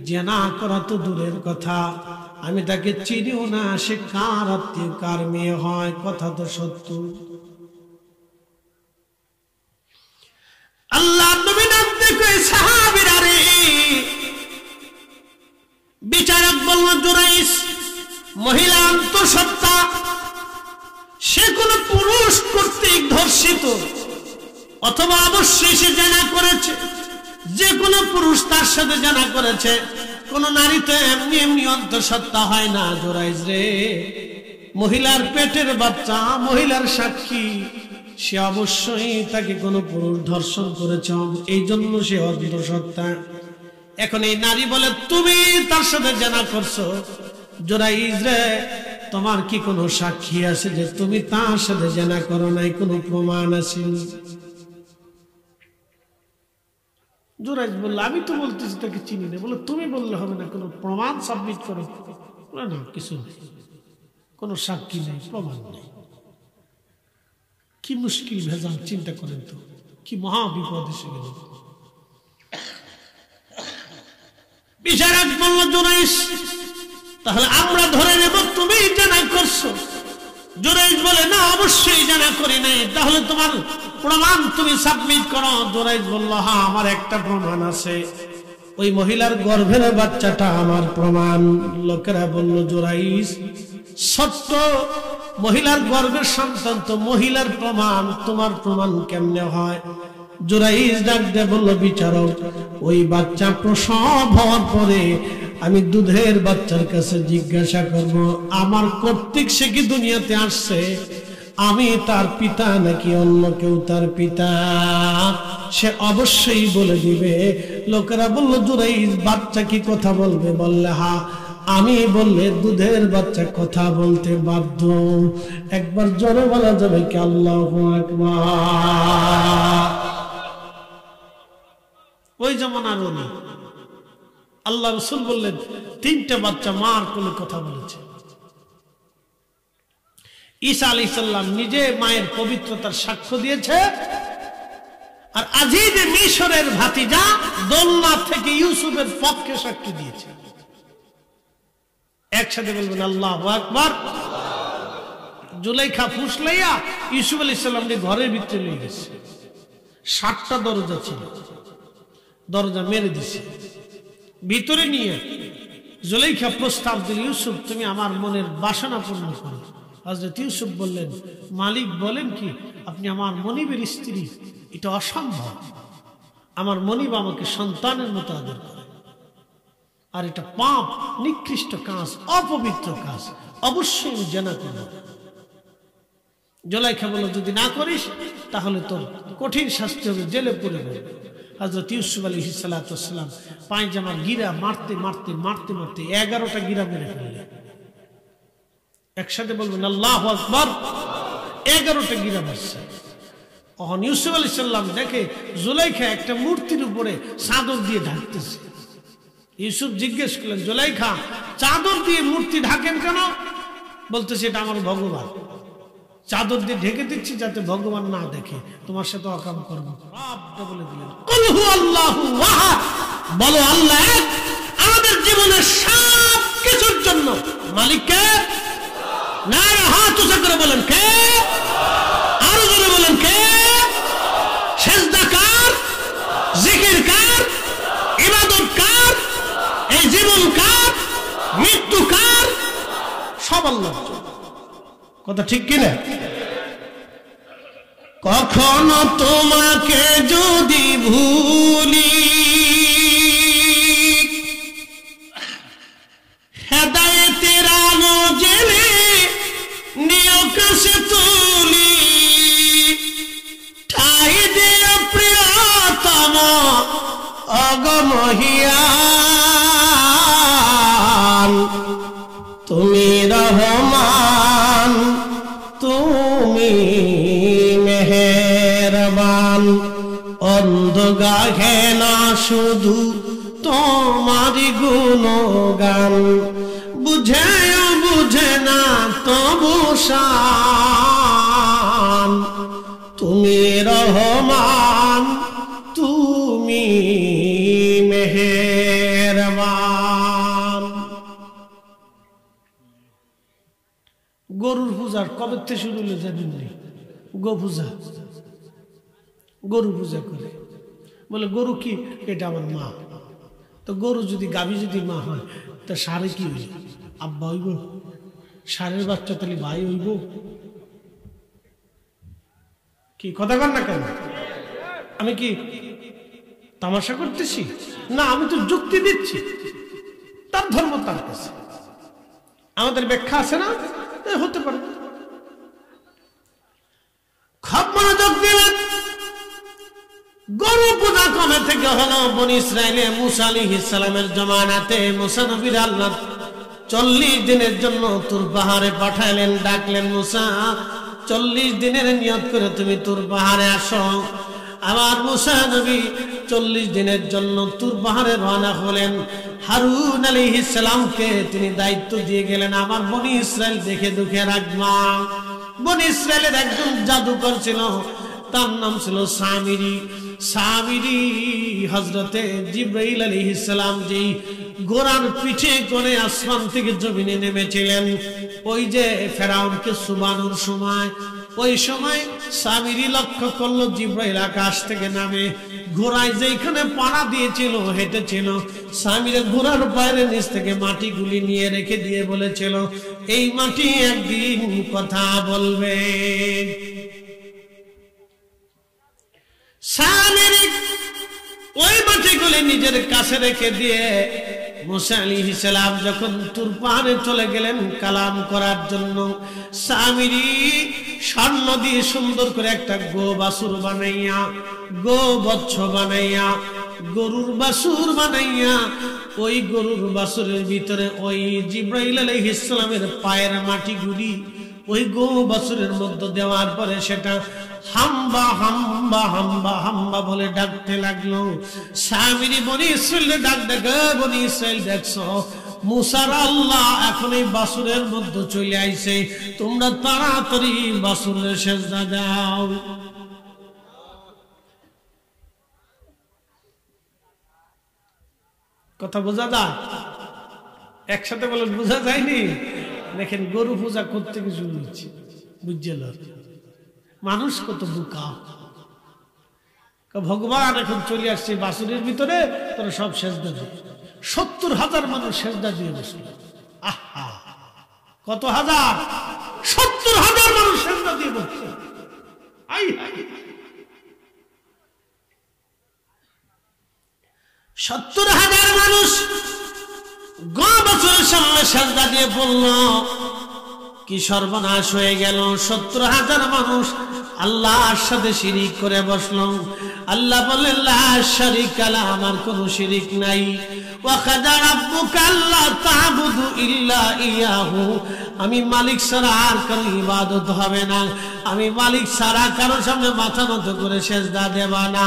জেনা করা তো দূরের কথা, আমি তাকে চিনিও না, সে কার আত্মীয়, কার মেয়ে হয়। কথা তো সত্য। আল্লাহ নবী নাম দেখে সাহাবীরা রে, বিচারক বলল জুরাইস মহিলা অন্তঃসত্ত্বা, সে কোনো পুরুষ কর্তৃক ধর্ষিত অথবা অবশ্যই সে জানা করেছে, যে কোনো পুরুষ তার সাথে জানা করেছে। কোন নারী তো এমনি এমনি অন্তঃসত্ত্বা হয় না। জুরাইস রে, মহিলার পেটের বাচ্চা, মহিলার সাক্ষী, সে অবশ্যই তাকে কোনো পুরুষ ধর্ষণ করেছে, এই জন্য সে অন্তঃসত্ত্বা। এখন এই নারী বলে তুমি তার সাথে জানা করছো। জুরাইস রে, তোমার কি কোনো সাক্ষী আছে যে তুমি তার সাথে জানা করো নাই? কোনো প্রমাণ আছে? জুরাইস বলল আমি তো বলতেছি তাকে চিনি না। বলে তুমি বললে হবে না, কোনো প্রমাণ সাবমিট করো। না, কিছু নেই, কোনো সাক্ষী নেই, প্রমাণ নেই। কি মুশকিল ভেজাল, চিন্তা করেন তো, কি মহা বিপদ এসে গেল। বিচারক বলল জুরাইস, তাহলে আমরা ধরে নেব তুমি জানা করছো। জুরাইস বলে না, অবশ্যই জানা করি নাই। তাহলে তোমার প্রমাণ তুমি সাবমিট করো। জুরাইস বলল হ্যাঁ, আমার একটা প্রমাণ আছে, ওই মহিলার গর্ভের বাচ্চাটা আমার প্রমাণ। লোকেরা বলল জুরাইস সত্য, মহিলার গর্ভের সন্তান তো মহিলার প্রমাণ, তোমার প্রমাণ কেমনে হয়? জুরাইস ডাক দিয়ে বলল বিচারক, ওই বাচ্চা প্রসব হওয়ার পরে আমি দুধের বাচ্চার কাছে জিজ্ঞাসা করব আমার কর্তৃক সে কি দুনিয়াতে আসছে, আমি তার পিতা নাকি অন্য কেউ তার পিতা, সে অবশ্যই বলে দিবে। লোকেরা বলল জুরাইস বাচ্চা কি কথা বলবে? বললে হ্যাঁ, আমি বললে দুধের বাচ্চা কথা বলতে বাধ্য। একবার জোরে বলা যাবে কি আল্লাহু আকবার? ওই জমানার উনি আল্লাহ রাসূল বললেন তিনটা বাচ্চা মার কোলে কথা বলেছে। ঈসা আলাইহিস সালাম নিজে মায়ের পবিত্রতার সাক্ষ্য দিয়েছে, আর আজিজ মিশরের ভাতিজা দোলনা থেকে ইউসুফের পক্ষে সাক্ষী দিয়েছে। একসাথে বলবেন আল্লাহু আকবার। জুলাইখা ফুসলাইয়া ইউসুফ আলাইহিস সালামকে ঘরের ভিতরে নিয়ে গেছে। 7টা দরজা ছিল, দরজা মেরে দিছে। ভিতরে নিয়ে জুলাইখা প্রস্তাব দিল, ইউসুফ তুমি আমার মনের বাসনা পূর্ণ করো। হযরত ইউসুফ বললেন, মালিক বলেন কি, আপনি আমার মনিবের স্ত্রী, এটা অসম্ভব। আমার মনিব আমাকে সন্তানের মতো আদর করে, আর এটা পাপ, নিকৃষ্ট কাজ, অপবিত্র কাজ, অবশ্যই আমি জানা করব। জুলাইখা বলল যদি না করিস তাহলে তোর কঠিন শাস্তি হবে, জেলে পড়ে যাবে। হযরত ইউসুফ আলাইহিস সালাম পায়জামার গিরা মারতে মারতে মারতে মারতে 11টা গিরা মেরে ফেললেন। একসাথে বলবেন আল্লাহু আকবার। 11টা গিরা মারছে। তখন ইউসুফ আলাইহিস সালাম দেখে জুলাইখা একটা মূর্তির উপরে চাদর দিয়ে ঢাকতেছে। ইউসুফ জিজ্ঞেস করলেন, জুলাইখা চাদর দিয়ে মূর্তি ঢাকেন কেন? বলতেছে এটা আমার ভগবান, চাদর দিয়ে ঢেকে দিচ্ছি যাতে ভগবান না দেখে, তোমার সাথে অকাম করবো। বলে দিলেন কুল হু আল্লাহু আহাদ, বলো আল্লাহ এক। আমাদের জীবনের সব কিছুর জন্য মালিক কে? না, হাত উঁচা করে বলেন কে? আরো জোরে বলেন কে? সেজদা কার? জিকির কার? ইবাদত কার? এই জীবন কার? মৃত্যু কার? সব আল্লাহর। কথা ঠিক কিনা? কখনো তোমাকে যদি ভুলি, হেদায়েতের আলো জেলে নিয় কাছে তুলি, ঠাই দিয়ে প্রিয়তম অগমহিয়ান, তুমি রহমান, তুমি মেহেরবান, অন্ধ গাহে না শুধু তোমারি গুণগান, বুঝেও বুঝে না তবু শান, তুমি রহমান, তুমি মেহেরবান। গরুর পূজার কবে থেকে শুরু হলো জানেননি? গো পূজা, গরু পূজা করে। বলে গরু কি? এটা আমার মা। তো গরু যদি গাভী যদি মা হয় তো সারে কি হইল? আব্বা হইব? সারের বাচ্চা তাহলে ভাই হইব? কি কথা কর না কেন? আমি কি তামাশা করতেছি? না, আমি তো যুক্তি দিচ্ছি। তার ধর্ম তার কাছে, আমাদের ব্যাখ্যা আছে না, হতে পারে। খুব মনোযোগ দিলেন। গরু পূজা কবে থেকে হলো? বনি ইসরাইলে মুসা আলাইহিস সালামের জমানাতে মুসা নবীর আল্লাহ 40 দিনের জন্য তুর পাহাড়ে পাঠাইলেন। ডাকলেন, মুসা 40 দিনের নিয়ত করে তুমি তুর পাহাড়ে আসো। আবার মুসা নবী 40 দিনের জন্য তুর পাহাড়ে রওনা হলেন। হারুন আলাইহিস সালামকে তিনি দায়িত্ব দিয়ে গেলেন, আমার বনি ইসরাইল দেখে দুঃখে রাখবা। বনি ইসরাইলের একজন জাদুকর ছিল, তার নাম ছিল সামিরি। সামিরি হযরতে জিবরাইল আলাইহিস সালাম যেই ঘোড়ার পিঠে করে আসমান থেকে জমিনে নেমেছিলেন, ওই যে ফেরাউনকে সুবানোর সময়, ওই সময় সামিরি লক্ষ্য করলো জিবরাইল আকাশ থেকে নামে ঘোড়ায় যেখানে পাড়া দিয়েছিল, হেঁটেছিল, সামিরের ঘোড়ার পায়ের নিচ থেকে মাটিগুলি নিয়ে রেখে দিয়ে বলেছিল, এই মাটি একদিন কথা বলবে। সামিরি ওই মাটিগুলি নিজের কাছে রেখে দিয়ে মুসা আলাইহিস সালাম যখন তুর পাহাড়ে চলে গেলেন কালাম করার জন্য, সামিরি স্বর্ণ দিয়ে সুন্দর করে একটা গো বাছুর বানাইয়া, গো বৎস বানাইয়া, গরুর বাছুর বানাইয়া, ওই গরুর বাছুরের ভিতরে ওই জিবরাইল আলাইহিস সালামের পায়ের মাটিগুলি ওই গো বাছুরের মধ্যে দেওয়ার পরে সেটা হাম্বা হাম্বা হাম্বা হাম্বা বলে ডাকতে লাগলো। সামিরি বনি ইসরাইল ডাক দেখে, বনি ইসরাইল দেখছো মুসার আল্লাহ এখন এই বাছুরের মধ্যে চলে আইছে, তোমরা তাড়াতাড়ি বাছুরের সেজদা দাও। কথা বোঝা যায়? একসাথে বলেন, বোঝা যায়নি? দেখেন গরু পূজা করতে কি শুরু হচ্ছে, বুঝছিল? মানুষ কত বোকা। ভগবান এখন চলে আসছে বাছুরের ভিতরে, তোরা সব সেজদা দিয়ে। 70,000 মানুষ সেজদা দিয়ে বসল। আহা, কত হাজার? 70,000 মানুষ সেজদা দিয়ে বসছে। 70,000 মানুষ গো বছরের সামনে সেজদা দিয়ে বলল, কি সর্বনাশ হয়ে গেল! 70,000 মানুষ আল্লাহর সাথে শিরিক করে বসলো। আল্লাহ বললেন, লা শারিকা লা, আমার কোনো শিরিক নাই। ওয়া কাযা রাব্বুকা আল্লা তা'বুদু ইল্লা ইয়াহু, আমি মালিক ছাড়া আর কারো ইবাদত হবে না, আমি মালিক ছাড়া কারোর সামনে মাথা নত করে সেজদা দেব না।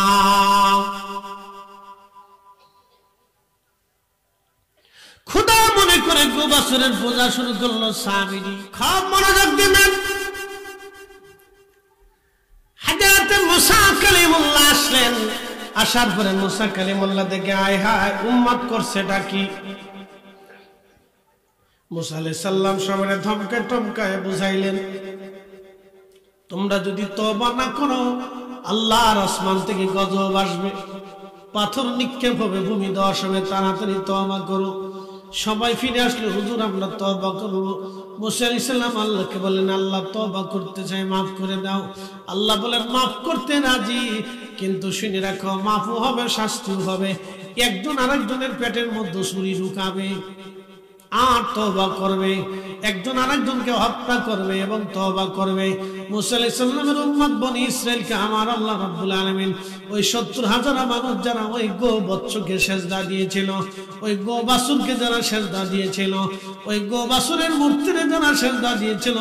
খোদা মনে করে গো বাছুরের পূজা শুরু করলো সামিরি। খুব মনোযোগ দিবেন। হযরত মুসা কালিমুল্লাহ আসলেন। আসার পরে মুসা কালিমুল্লাহ দেখে আয় হায় উম্মত করছেটা কি? মুসা আলাইহিস সালাম সবারে ধমকে টমকায় বুঝাইলেন, তোমরা যদি তওবা না করো আল্লাহর আসমান থেকে গজব আসবে, পাথর নিক্ষেপ হবে ভূমি ধস হবে, তাড়াতাড়ি তওবা করো। সবাই ফিরে আসলো, হুজুর আমরা তওবা করব। মুসা আলাইহিস সালাম আল্লাহকে বলেন, আল্লাহ তওবা করতে চাই, মাফ করে দাও। আল্লাহ বলেন, মাফ করতে রাজি, কিন্তু শুনে রাখো মাফও হবে, শাস্তিও হবে। একজন আরেকজনের পেটের মধ্যে ছুরি ঢুকাবে আর তওবা করবে, একজন আরেকজনকে হত্যা করবে এবং তওবা করবে। মুসা আলাইহিস সালামের উম্মত বনি ইসরাইলকে আমার আল্লাহ রাব্বুল আলামিন ওই 70,000 মানুষ যারা ওই গো বৎসকে সেজদা দিয়েছিল, ওই গো বাছুরকে যারা সেজদা দিয়েছিল, ওই গো বাছুরের মূর্তিতে যারা সেজদা দিয়েছিল,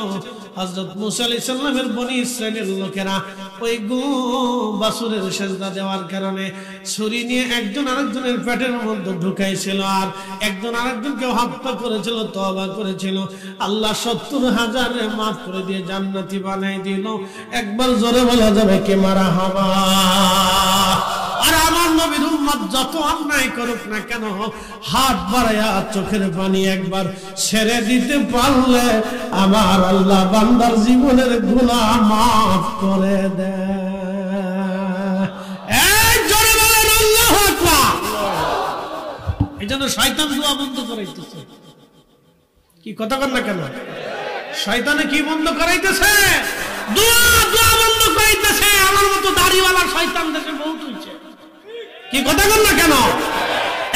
হযরত মুসা আলাইহিস সালামের বনি ইসরাইলের লোকেরা ওই গো বাছুরের সেজদা দেওয়ার কারণে ছুরি নিয়ে একজন আরেকজনের পেটের মধ্যে ঢুকাইছিল আর একজন আরেকজনকে হত্যা করেছিল, তওবা করেছিল। আল্লাহ 70,000 মাফ করে দিয়ে জান্নাতি বানাই দিল। একবার জোরে বলা যাবে কে মারহাবা। আর আমার নবীর উম্মত যত অন্যায় করুক না কেন, হাত বাড়ায়া চোখের পানি একবার ছেড়ে দিতে পারলে আমার আল্লাহ বান্দার জীবনের গুনাহ মাফ করে দেয়। এই জোরে বলেন আল্লাহু আকবার। এটা তো শয়তান দোয়া বন্ধ করাইতেছে। কি কথা কন না কেন? শয়তানে কি বন্ধ করাইতেছে? দোয়া বন্ধ করাইতেছে। আমার মতো দাড়িওয়ালা শয়তান দেশে বহুত হইছে। কি কথা কন না কেন?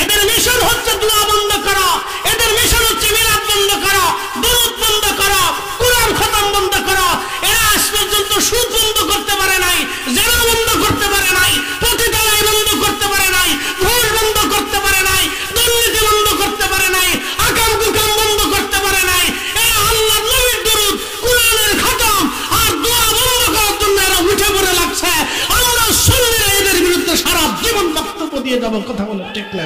এদের মিশন হচ্ছে দোয়া বন্ধ করা, এদের মিশন হচ্ছে মিলাদ বন্ধ করা, দুরূদ বন্ধ করা, কুরআন খতম বন্ধ করা। এরা আজ পর্যন্ত সুদ বন্ধ করতে পারে নাই, জিনা বন্ধ করতে পারে নাই, পতিতালয় বন্ধ করতে পারে নাই, ঘুষ বন্ধ করতে পারে নাই, দুর্নীতি বন্ধ করতে পারে নাই, আকাম কুকাম বন্ধ করতে পারে নাই। এরা আল্লাহর নবীর দুরূদ, কুরআনের খতম আর দোয়া বন্ধ করার জন্য এরা উঠে পড়ে লাগছে। আমরা সুন্নিরা এদের বিরুদ্ধে সারা জীবন বক্তব্য দিয়ে যাব। কথা বলে ঠিক না?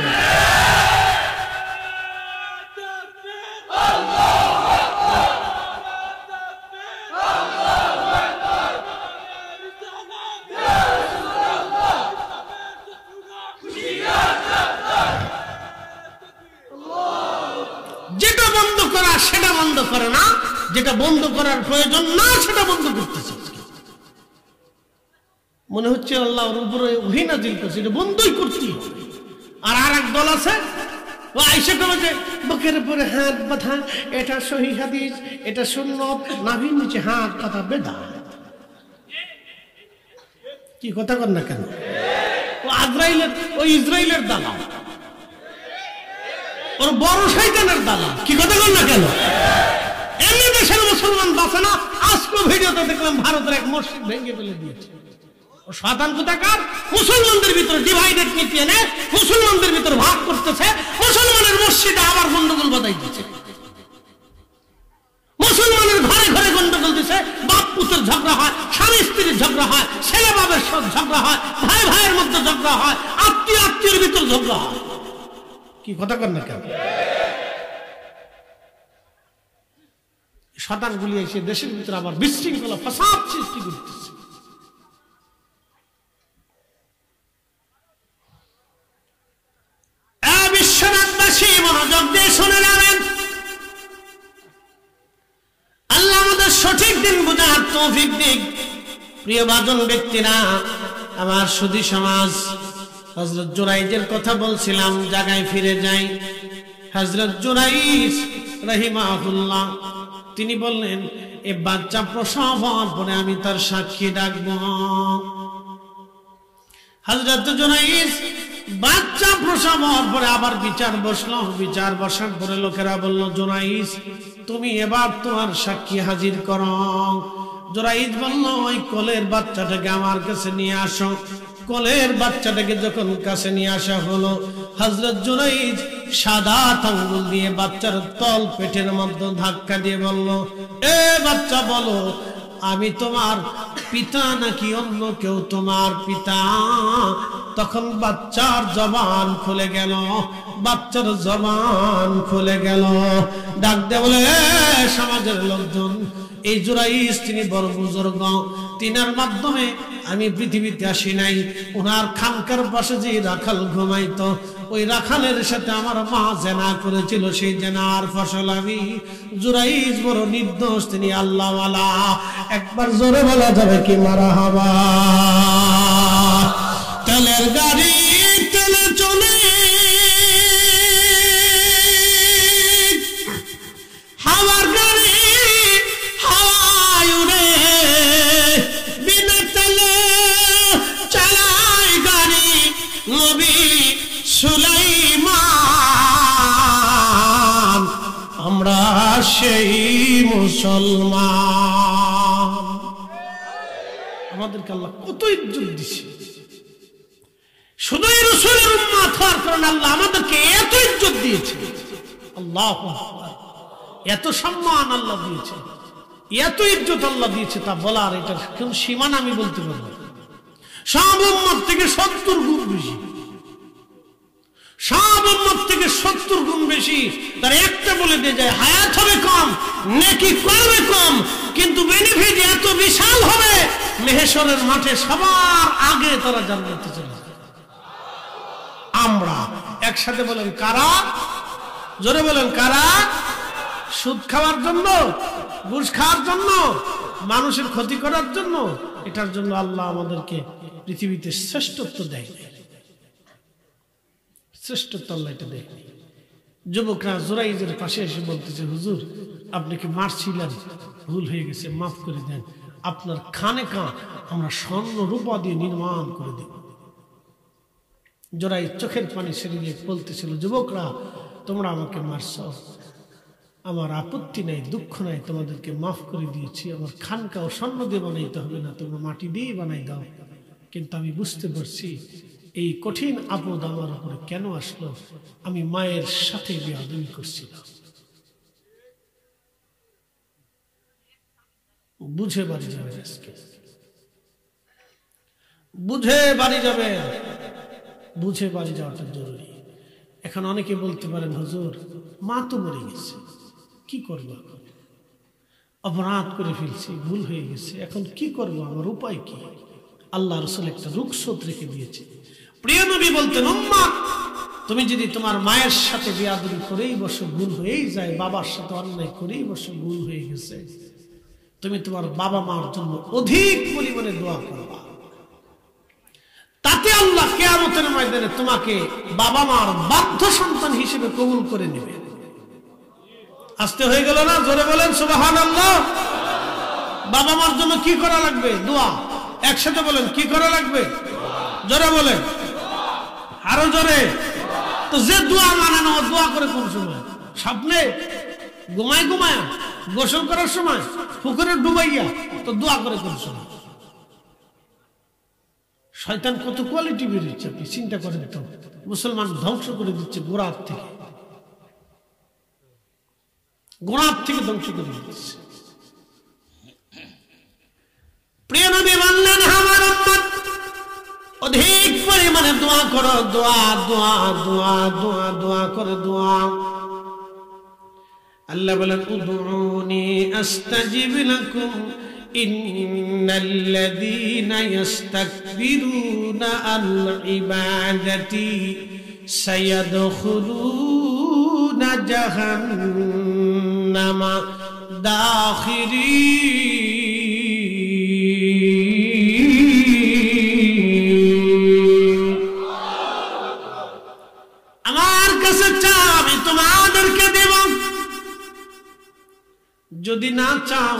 যেটা বন্ধ করা সেটা বন্ধ করে না, যেটা বন্ধ করার প্রয়োজন না সেটা বন্ধ করতেছে। মনে হচ্ছে আল্লাহর উপরে ওহী নাযিল করছে, এটা বন্ধই করতে। আর আরেক দল আছে, ও আয়েশা কবে যে বুকের উপরে হাত বাঁধা, এটা সহিহ হাদিস, এটা সুন্নাত, নাভির নিচে হাত পাতা বেদা। কি কথা কন না কেন? ও ইসরায়েলের দালাল, ওর বড় শয়তানের দালাল। কি কথা কন না কেন? এমনি দেশের মুসলমান বাঁচে না। আজকে ভিডিওতে দেখলাম ভারতের এক মসজিদ ভেঙে ফেলে দিয়েছে। ও শয়তান কোথাকার মুসলমানদের ভিতরে ডিভাইডেড নীতি এনে মুসলমানদের ভিতরে ভাগ করতেছে, মুসলমানের মসজিদে আবার গন্ডগোল বাঁধাইতেছে, মুসলমানের ঘরে ঘরে গন্ডগোল দিছে। বাপ পুত্রের ঝগড়া হয়, স্বামী স্ত্রীর ঝগড়া হয়, ছেলে বাবার ঝগড়া হয়, ভাই ভাইয়ের মধ্যে ঝগড়া হয়, আত্মীয়ের ভিতর ঝগড়া হয়। কি কথা কন না কেন? শয়তানগুলি এসে দেশের ভিতরে আবার বিশৃঙ্খলা ফাসাদ সৃষ্টি করতেছে। বিশ্বনাথবাসী মনোযোগ দিয়ে শুনে যাবেন। আল্লাহ আমাদের সঠিক দিন বোঝার তৌফিক দিক। প্রিয় ভাজন ব্যক্তিরা, আমার সুধী সমাজ, হযরত জুরাইজের কথা বলছিলাম, জায়গায় ফিরে যাই। হযরত জুরাইজ রাহিমাহুল্লাহ তিনি বললেন, এ বাচ্চা প্রসব হওয়ার পরে আমি তার সাক্ষী ডাকবো। হযরত জুরাইজ বাচ্চা প্রসব হওয়ার পরে আবার বিচার বসলো। বিচার বসার পরে লোকেরা বলল, জুরাইজ তুমি এবার তোমার সাক্ষী হাজির করো। জুরাইজ বলল, ওই কোলের বাচ্চাটাকে আমার কাছে নিয়ে আসো। কোলের বাচ্চাটাকে যখন কাছে নিয়ে আসা হলো, হযরত জুরাইজ সাদা আঙ্গুল দিয়ে বাচ্চার তল পেটের মধ্যে ধাক্কা দিয়ে বলল, এ বাচ্চা বলো, আমি তোমার পিতা নাকি অন্য কেউ তোমার পিতা? তখন বাচ্চার জবান খুলে গেল, বাচ্চার জবান খুলে গেল। ডাক দে বলে, সমাজের লোকজন, এই জুরাইজ তিনি বড় বুজুর্গ, তিনার মাধ্যমে আমি পৃথিবীতে আসি নাই। ওনার খানকার পাশে যে রাখাল ঘুমাইতো, ওই রাখালের সাথে আমার মা জেনা করেছিল, সেই জেনার ফসল আমি। জুরাইজ বড় নির্দোষ, তিনি আল্লাহওয়ালা। একবার জোরে বলা যাবে কি মারহাবা? তেলের গাড়ি তেলে চলে, হাওয়ার গাড়ি হাওয়ায় উড়ে, বিনা তেলে চালায় গাড়ি নবী সুলাইমান। আমরা সেই মুসলমান। আমাদেরকে আল্লাহ কত ইজ্জত দিছে। শুধু রাসূলের উম্মত হওয়ার কারণে আল্লাহ আমাদেরকে এত ইজ্জত দিয়েছে। আল্লাহু আকবার। এত সম্মান আল্লাহ দিয়েছে, এত ইজ্জত আল্লাহ দিয়েছে, তা বলার এটার কোন সীমানা আমি বলতে পারবো না। সব উম্মত থেকে 70 গুণ বেশি, সব উম্মত থেকে 70 গুণ বেশি। তার একটা বলে দিয়ে যায়, হায়াত হবে কম, নেকি করবে কম, কিন্তু বেনিফিট এত বিশাল হবে, মেহেশরের মাঠে সবার আগে তারা জান্নাতে চলে যাবে। আমরা একসাথে বলেন কারা? জোরে বলেন কারা? সুদ খাওয়ার জন্য, ঘুষ খাওয়ার জন্য, মানুষের ক্ষতি করার জন্য? এটার জন্য আল্লাহ আমাদেরকে পৃথিবীতে শ্রেষ্ঠত্ব দেয়, শ্রেষ্ঠত্ব আল্লাহ এটা দেখেনি। যুবকরা জুরাইজের পাশে এসে বলতেছে, হুজুর আপনি কি মারছিলেন, ভুল হয়ে গেছে, মাফ করে দেন, আপনার খানেকা আমরা স্বর্ণ রূপা দিয়ে নির্মাণ করে দেব। জোরাই চোখের পানি ছেড়ে দিয়ে বলতেছিল, যুবকরা তোমরা আমাকে মারছ, আমার আপত্তি নাই, দুঃখ নাই, তোমাদেরকে মাফ করে দিয়েছি, আমার খানকাও স্বর্ণ দিয়ে বানাইতে হবে না, তোমরা মাটি দিয়ে বানাই দাও। কিন্তু আমি বুঝতে পারছি এই কঠিন আপদ আমার উপরে কেন আসলো, আমি মায়ের সাথে বেয়াদবি করছিলাম। বুঝে বাড়ি যাবে, আজকে বুঝে বাড়ি যাবে, বুঝে বাড়ি যাওয়াটা জরুরি। এখন অনেকে বলতে পারেন, হুজুর মা তো মরে গেছে, কি করবো এখন, অপরাধ করে ফেলছি, ভুল হয়ে গেছে, এখন কি করবো, আমার উপায় কি? আল্লাহ রাসূল একটা রুখসত রেখে দিয়েছে। প্রিয় নবী বলতেন, উম্মাহ তুমি যদি তোমার মায়ের সাথে বেয়াদবি করেই বসো, ভুল হয়েই যায়, বাবার সাথে অন্যায় করেই বসো, ভুল হয়ে গেছে, তুমি তোমার বাবা মার জন্য অধিক পরিমাণে দোয়া করবা, তাতে আল্লাহ কিয়ামতের ময়দানে তোমাকে বাবা মার বাধ্য সন্তান হিসেবে কবুল করে নেবে। আস্তে হয়ে গেল না? জোরে বলেন সুবহানাল্লাহ। বাবা মার জন্য কি করা লাগবে? দোয়া। একসাথে বলেন, কি করা লাগবে? জোরে বলেন, আরো জোরে। তো যে দোয়া মানে না, দোয়া করে কোন সময়? স্বপ্নে, ঘুমায় ঘুমায়, গোসল করার সময়, পুকুরে ডুবাইয়া, তো দোয়া করে কোন সময়? শয়তান কত কোয়ালিটি বেরিয়েছে, আপনি চিন্তা করেন তো। মুসলমান ধ্বংস করে দিচ্ছে গোড়ার থেকে, গোড়ার থেকে ধ্বংস করে দিচ্ছে। প্রিয় নবী বললেন, আমার উম্মত অধিক পরিমাণে দোয়া করো, দোয়া দোয়া দোয়া দোয়া দোয়া করে দোয়া। আল্লাহ বলেন, উদউনি আস্তাজিব লাকুম ইন্নাল্লাযীনা ইস্তাকবিরুনা আন ইবাদাতি সায়াদখুলুনা জাহান্নামা দাখিরিন। আমার কাছে চাও, আমি তোমাদেরকে দেব, যদি না চাও,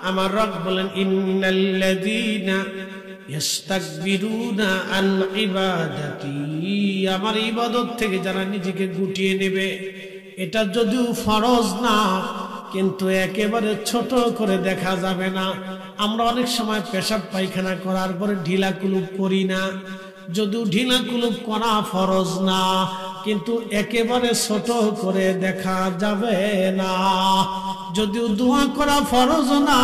আমার রব বলেন, ইন্নাল্লাযীনা ইস্তাকবিরুনা আন ইবাদাতি, আমার ইবাদত থেকে যারা নিজেকে গুটিয়ে নেবে, এটা যদিও ফরজ না, কিন্তু একেবারে ছোট করে দেখা যাবে না। আমরা অনেক সময় পেশাব পায়খানা করার পরে ঢিলা কুলুপ করি না, যদিও ঢিলা কুলুপ করা ফরজ না, কিন্তু একেবারে ছোট করে দেখা যাবে না। যদিও দোয়া করা ফরজ না,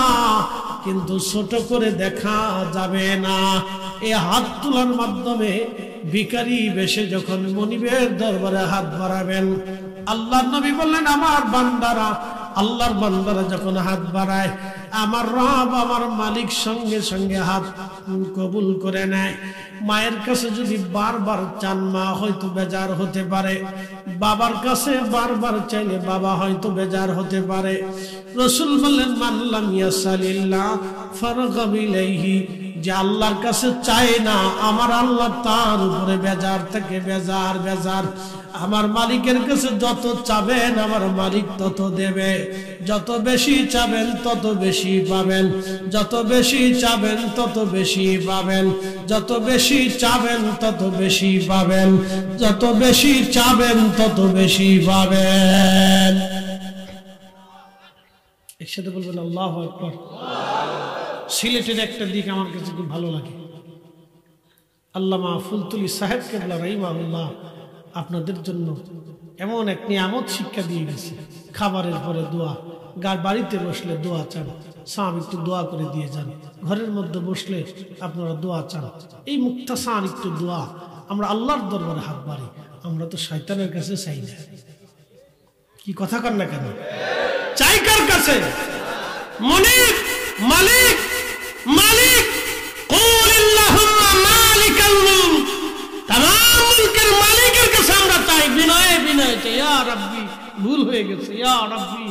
কিন্তু ছোট করে দেখা যাবে না। এই হাত তোলার মাধ্যমে ভিখারি বেশে যখন মনিবের দরবারে হাত বাড়াবেন, আল্লাহর নবী বললেন, আমার বান্দারা, আল্লাহর বান্দারা যখন হাত বাড়ায়, আমার রব, আমার মালিক সঙ্গে সঙ্গে হাত কবুল করে নেয়। মায়ের কাছে যদি বারবার চান, মা হয়তো বেজার হতে পারে, বাবার কাছে বারবার চাইলে বাবা হয়তো বেজার হতে পারে। রাসূল বললেন, মান লাম ইয়াসালিল্লাহ ফারগাব ইলাইহি, যে আল্লাহর কাছে চায় না, আমার আল্লাহ তার উপরে বেজার থাকে, বেজার বেজার। আমার মালিকের কাছে যত চাবেন, আমার মালিক তত দেবে। যত বেশি চাবেন তত বেশি পাবেন, যত বেশি চাবেন তত বেশি পাবেন, যত বেশি চাবেন তত বেশি পাবেন, যত বেশি চাবেন তত বেশি পাবেন। একসাথে বলবেন আল্লাহু আকবার। সিলেটের একটা দিক আমার কাছে খুব ভালো লাগে, আল্লামা ফুলতুলি সাহেব কেবলা রাহিমাহুল্লাহ আপনাদের জন্য এমন এক নিয়ামত শিক্ষা দিয়ে গেছে। খাবারের পরে দোয়া, বাড়িতে বসলে দোয়া চান, সাহাব একটু দোয়া করে দিয়ে যান, ঘরের মধ্যে বসলে আপনারা দোয়া চান, এই মুক্তাসার একটু দোয়া। আমরা আল্লাহর দরবারে হাত বাড়ি, আমরা তো শয়তানের কাছে চাই না। কি কথা কর না কেন? চাই কার কাছে? মনিব, মালিক, মালিক, কুলিল্লাহুম্মা মালিকাল মুলক, তামাম মুলকের মালিকের কাছে আমরা চাই, বিনয়ে বিনয়ে চাই, ইয়া রাব্বি ভুল হয়ে গেছে, ইয়া রাব্বি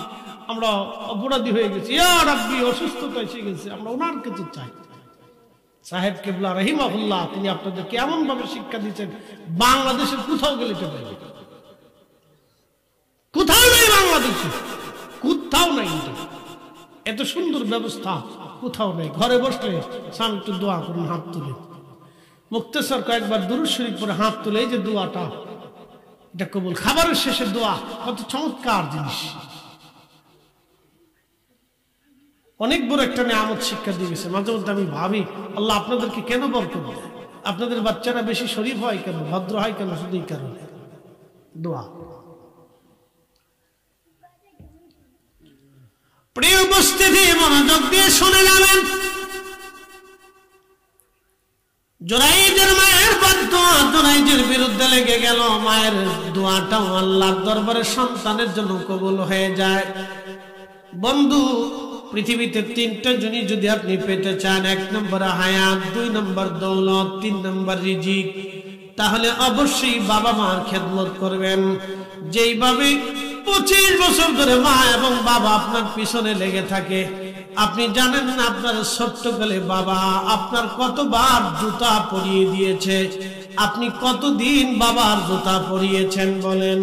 আমরা অপরাধী হয়ে গেছি, ইয়া রাব্বি অসুস্থতা এসে গেছে, আমরা ওনার কাছে চাই। সাহেব কিবলা রাহিমাহুল্লাহ তিনি আপনাদেরকে এমন ভাবে শিক্ষা দিচ্ছেন, বাংলাদেশের কোথাও গেলে এটা পাইবে, কোথাও নেই, বাংলাদেশে কোথাও নাই। এত সুন্দর ব্যবস্থা কোথাও নেই। ঘরে বসলে স্বামী একটু দোয়া করুন, হাত তুলে মুক্তেশ্বর কয়েকবার দুরূদ শরীফ পরে হাত তুলে, এই যে দোয়াটা, এটা কবুল। খাবারের শেষে দোয়া কত চমৎকার জিনিস, অনেক বড় একটা নিয়ামত শিক্ষা দিয়ে গেছে। মাঝে মধ্যে আমি ভাবি, আল্লাহ আপনাদেরকে কেন বরকত দেয়, আপনাদের বাচ্চারা বেশি শরীফ হয় কেন, ভদ্র হয় কেন? শুধু এই কারণে দোয়া। প্রিয় উপস্থিতি, মনোযোগ দিয়ে শুনে যাবেন। জুরাইজের মায়ের বদদোয়া জুরাইজের বিরুদ্ধে লেগে গেল, মায়ের দোয়াটাও আল্লাহর দরবারে সন্তানের জন্য কবুল হয়ে যায়। বন্ধু, পৃথিবীতে তিনটা জিনিস যদি আপনি পেতে চান, 1 নম্বর হায়াত, 2 নম্বর দৌলত, 3 নম্বর রিজিক, তাহলে অবশ্যই বাবা মার খেদমত করবেন। যেইভাবে 25 বছর ধরে মা এবং বাবা আপনার পিছনে লেগে থাকে, আপনি জানেন না আপনার ছোট্টকালে বাবা আপনার কতবার জুতা পরিয়ে দিয়েছে, আপনি কতদিন বাবার জুতা পরিয়েছেন বলেন?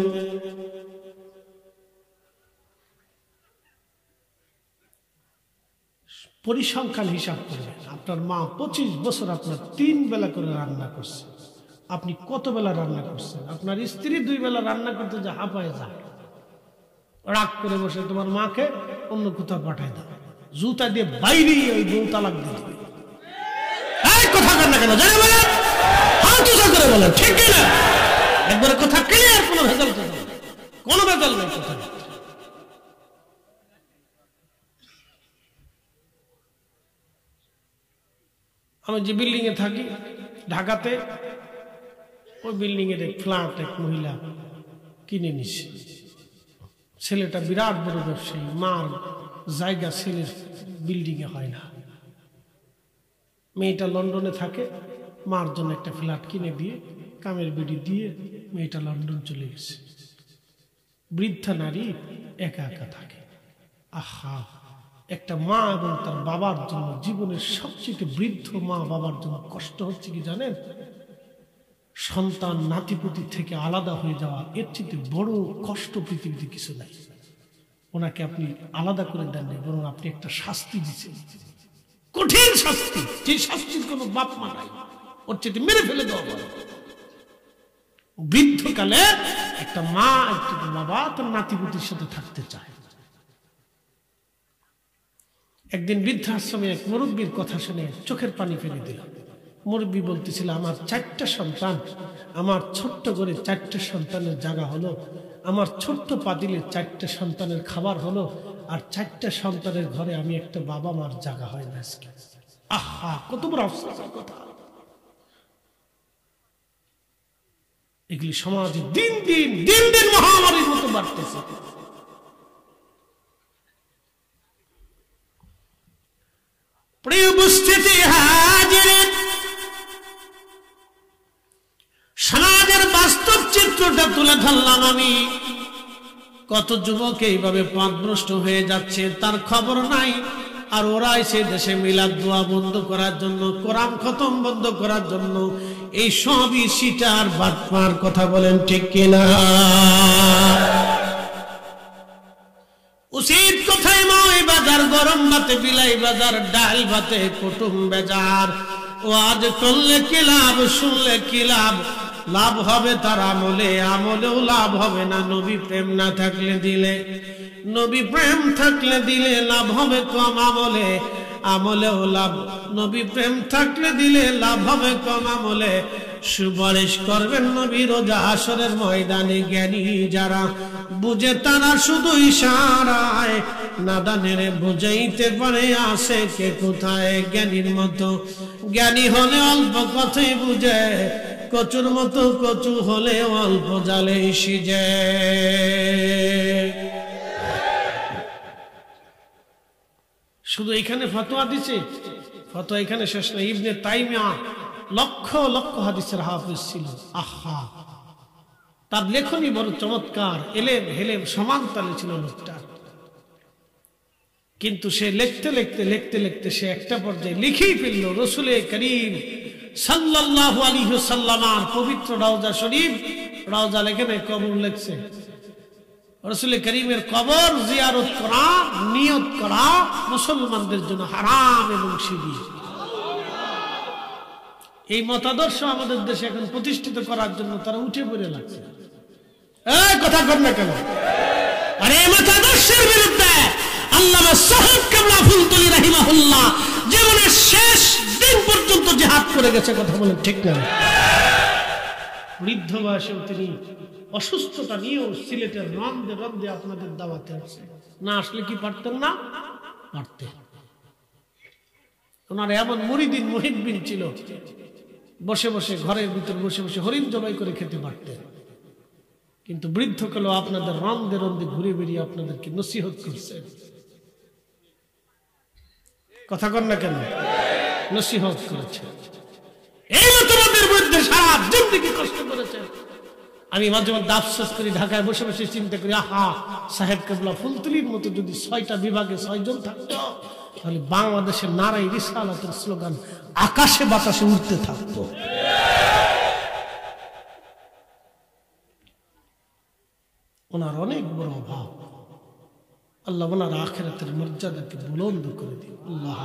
পরিসংখ্যান হিসাব করবেন, আপনার মা 25 বছর আপনার 3 বেলা করে রান্না করছে, আপনি কত বেলা রান্না করছেন? আপনার স্ত্রী 2 বেলা রান্না করতে যা হাঁপায় যায়, রাগ করে বসে তোমার মাকে অন্য কোথাও পাঠায় দাও, জুতা দিয়ে বাইরে ওই বউ তালাক দিয়ে দেবে। কথা কেন কেন জানে বলে হাত উঁচা করে বলেন, ঠিক কিনা? একবারে কথা ক্লিয়ার, কোনো ভেজাল কথা, কোনো ভেজাল নেই কথা। আমি যে বিল্ডিং এ থাকি ঢাকাতে, ওই বিল্ডিং এর ফ্ল্যাট এক মহিলা কিনে নিছে। ছেলেটা বিরাট বড় ব্যবসায়ী, মার জায়গা ছেলের বিল্ডিং এ হয় না। মেয়েটা লন্ডনে থাকে, মার জন্য একটা ফ্ল্যাট কিনে দিয়ে কামের বিড়ি দিয়ে মেয়েটা লন্ডন চলে গেছে। বৃদ্ধা নারী একা একা থাকে। আহা, একটা মা এবং তার বাবার জন্য জীবনের সবচেয়ে বৃদ্ধ মা বাবার জন্য কষ্ট হচ্ছে কি জানেন? সন্তান নাতিপুতি থেকে আলাদা হয়ে যাওয়া, এর চেয়ে বড় কষ্ট পৃথিবীতে কিছু নাই। ওনাকে আপনি আলাদা করে দেননি, বরং আপনি একটা শাস্তি দিচ্ছেন, কঠিন শাস্তি, যে শাস্তির কোনো বাপ মা নাই, ওর চেয়ে মেরে ফেলে দেওয়া। বৃদ্ধকালে একটা মা একটা বাবা তার নাতিপুতির সাথে থাকতে চায়। একদিন বৃদ্ধাশ্রমে এক মুরব্বীর কথা শুনে চোখের পানি ফেলে দিল। মুরব্বী বলতেছিল, আমার 4টা সন্তান, আমার ছোট্ট করে 4টা সন্তানের জায়গা হলো, আমার ছোট্ট পাতিলে 4টা সন্তানের খাবার হলো, আর 4টা সন্তানের ঘরে আমি একটা বাবা মার জায়গা হয় না আজকে। আহা, কত বড় আফসোসের কথা। এগুলি সমাজে দিন দিন দিন দিন মহামারীর মতো বাড়তেছে। প্রিয় উপস্থিতি হাজির, সমাজের বাস্তব চিত্রটা তুলে ধরলাম আমি। কত যুবক এইভাবে পথভ্রষ্ট হয়ে যাচ্ছে, তার খবর নাই। আর ওরা এসে দেশে মিলাদ দোয়া বন্ধ করার জন্য, কোরআন খতম বন্ধ করার জন্য, এই সবই সিটার বাটপার। কথা বলেন ঠিক কিনা? উচিত কথাই মাই বাজার, গরম ভাতে বিলাই বাজার, ডাল ভাতে কুটুম বেজার। ওয়াজ করলে কি লাভ, শুনলে কি লাভ? লাভ হবে তার আমলে, আমলেও লাভ হবে না নবী প্রেম না থাকলে দিলে। নবী প্রেম থাকলে দিলে লাভ হবে কম, আমলে আমলেও লাভ। নবী প্রেম থাকলে দিলে লাভ হবে কম, আমলে সুপারিশ করবেন নবী রোজা হাসরের ময়দানে। জ্ঞানী যারা বুঝে তারা শুধু ইশারায়, নাদানের বুঝাইতে পারে আসে কে কোথায়। জ্ঞানীর মতো জ্ঞানী হলে অল্প কথাই বুঝে, কচুর মতো কচু হলে অল্প জালে সিজে। শুধু এখানে ফতোয়া দিছে, ফতোয়া এখানে শেষ না। ইবনে তাইমিয়া লক্ষ লক্ষ হাদিসের হাফেজ ছিল। আহা, তার লেখনী বড় চমৎকার, এলেম হেলেম সমান তালে ছিল লোকটা। কিন্তু সে লিখতে লিখতে সে একটা পর্যায়ে লিখেই ফেলল রসুল করিম সাল্লাল্লাহু আলাইহি ওয়াসাল্লামের পবিত্র রওজা শরীফ, রওজা লেখে নাই, কবর লিখছে। রসুল করিমের কবর জিয়ারত করা, নিয়ত করা মুসলমানদের জন্য হারাম এবং শিরক। এই মতাদর্শ আমাদের দেশে এখন প্রতিষ্ঠিত করার জন্য তারা উঠে পড়ে লাগছে। এই কথা কর না কেন? আর এই মতাদর্শের বিরুদ্ধে আল্লামা সাহেব কেবলা ফুলতলি রাহিমাহুল্লাহ জীবনের শেষ দিন পর্যন্ত জিহাদ করে গেছে। কথা বলেন ঠিক না? বৃদ্ধ বয়সেও তিনি অসুস্থতা নিয়েও সিলেটের রন্দে আপনাদের দাওয়াতে আসছে। না আসলে কি পারতেন না? পারতেন। ওনার এমন মুরিদিন মুহিব্বিন ছিল, বসে বসে ঘরের ভিতর বসে বসে হরিণ জবাই করে খেতে পারতেন। কিন্তু বৃদ্ধ কালেও আপনাদের রন্দে ঘুরে বেরিয়ে আপনাদেরকে নসিহত করছেন। কথা কর না কেন? নসিহত করেছে। এই মতবাদের বিরুদ্ধে সারা জিন্দেগি কষ্ট করেছেন। আমি মাঝে মাঝে আফসোস করি, ঢাকায় বসে বসে চিন্তা করি, আহা সাহেব কেবলা ফুলতলির মতো যদি 6টা বিভাগে 6 জন থাকতো, তাহলে বাংলাদেশের নারাই রিসালাতের স্লোগান আকাশে বাতাসে উঠতে থাকতো। ওনার অনেক বড় অভাব। আল্লাহ ওনার আখিরাতের মর্যাদাকে বুলন্দ করে দিন। আল্লাহ।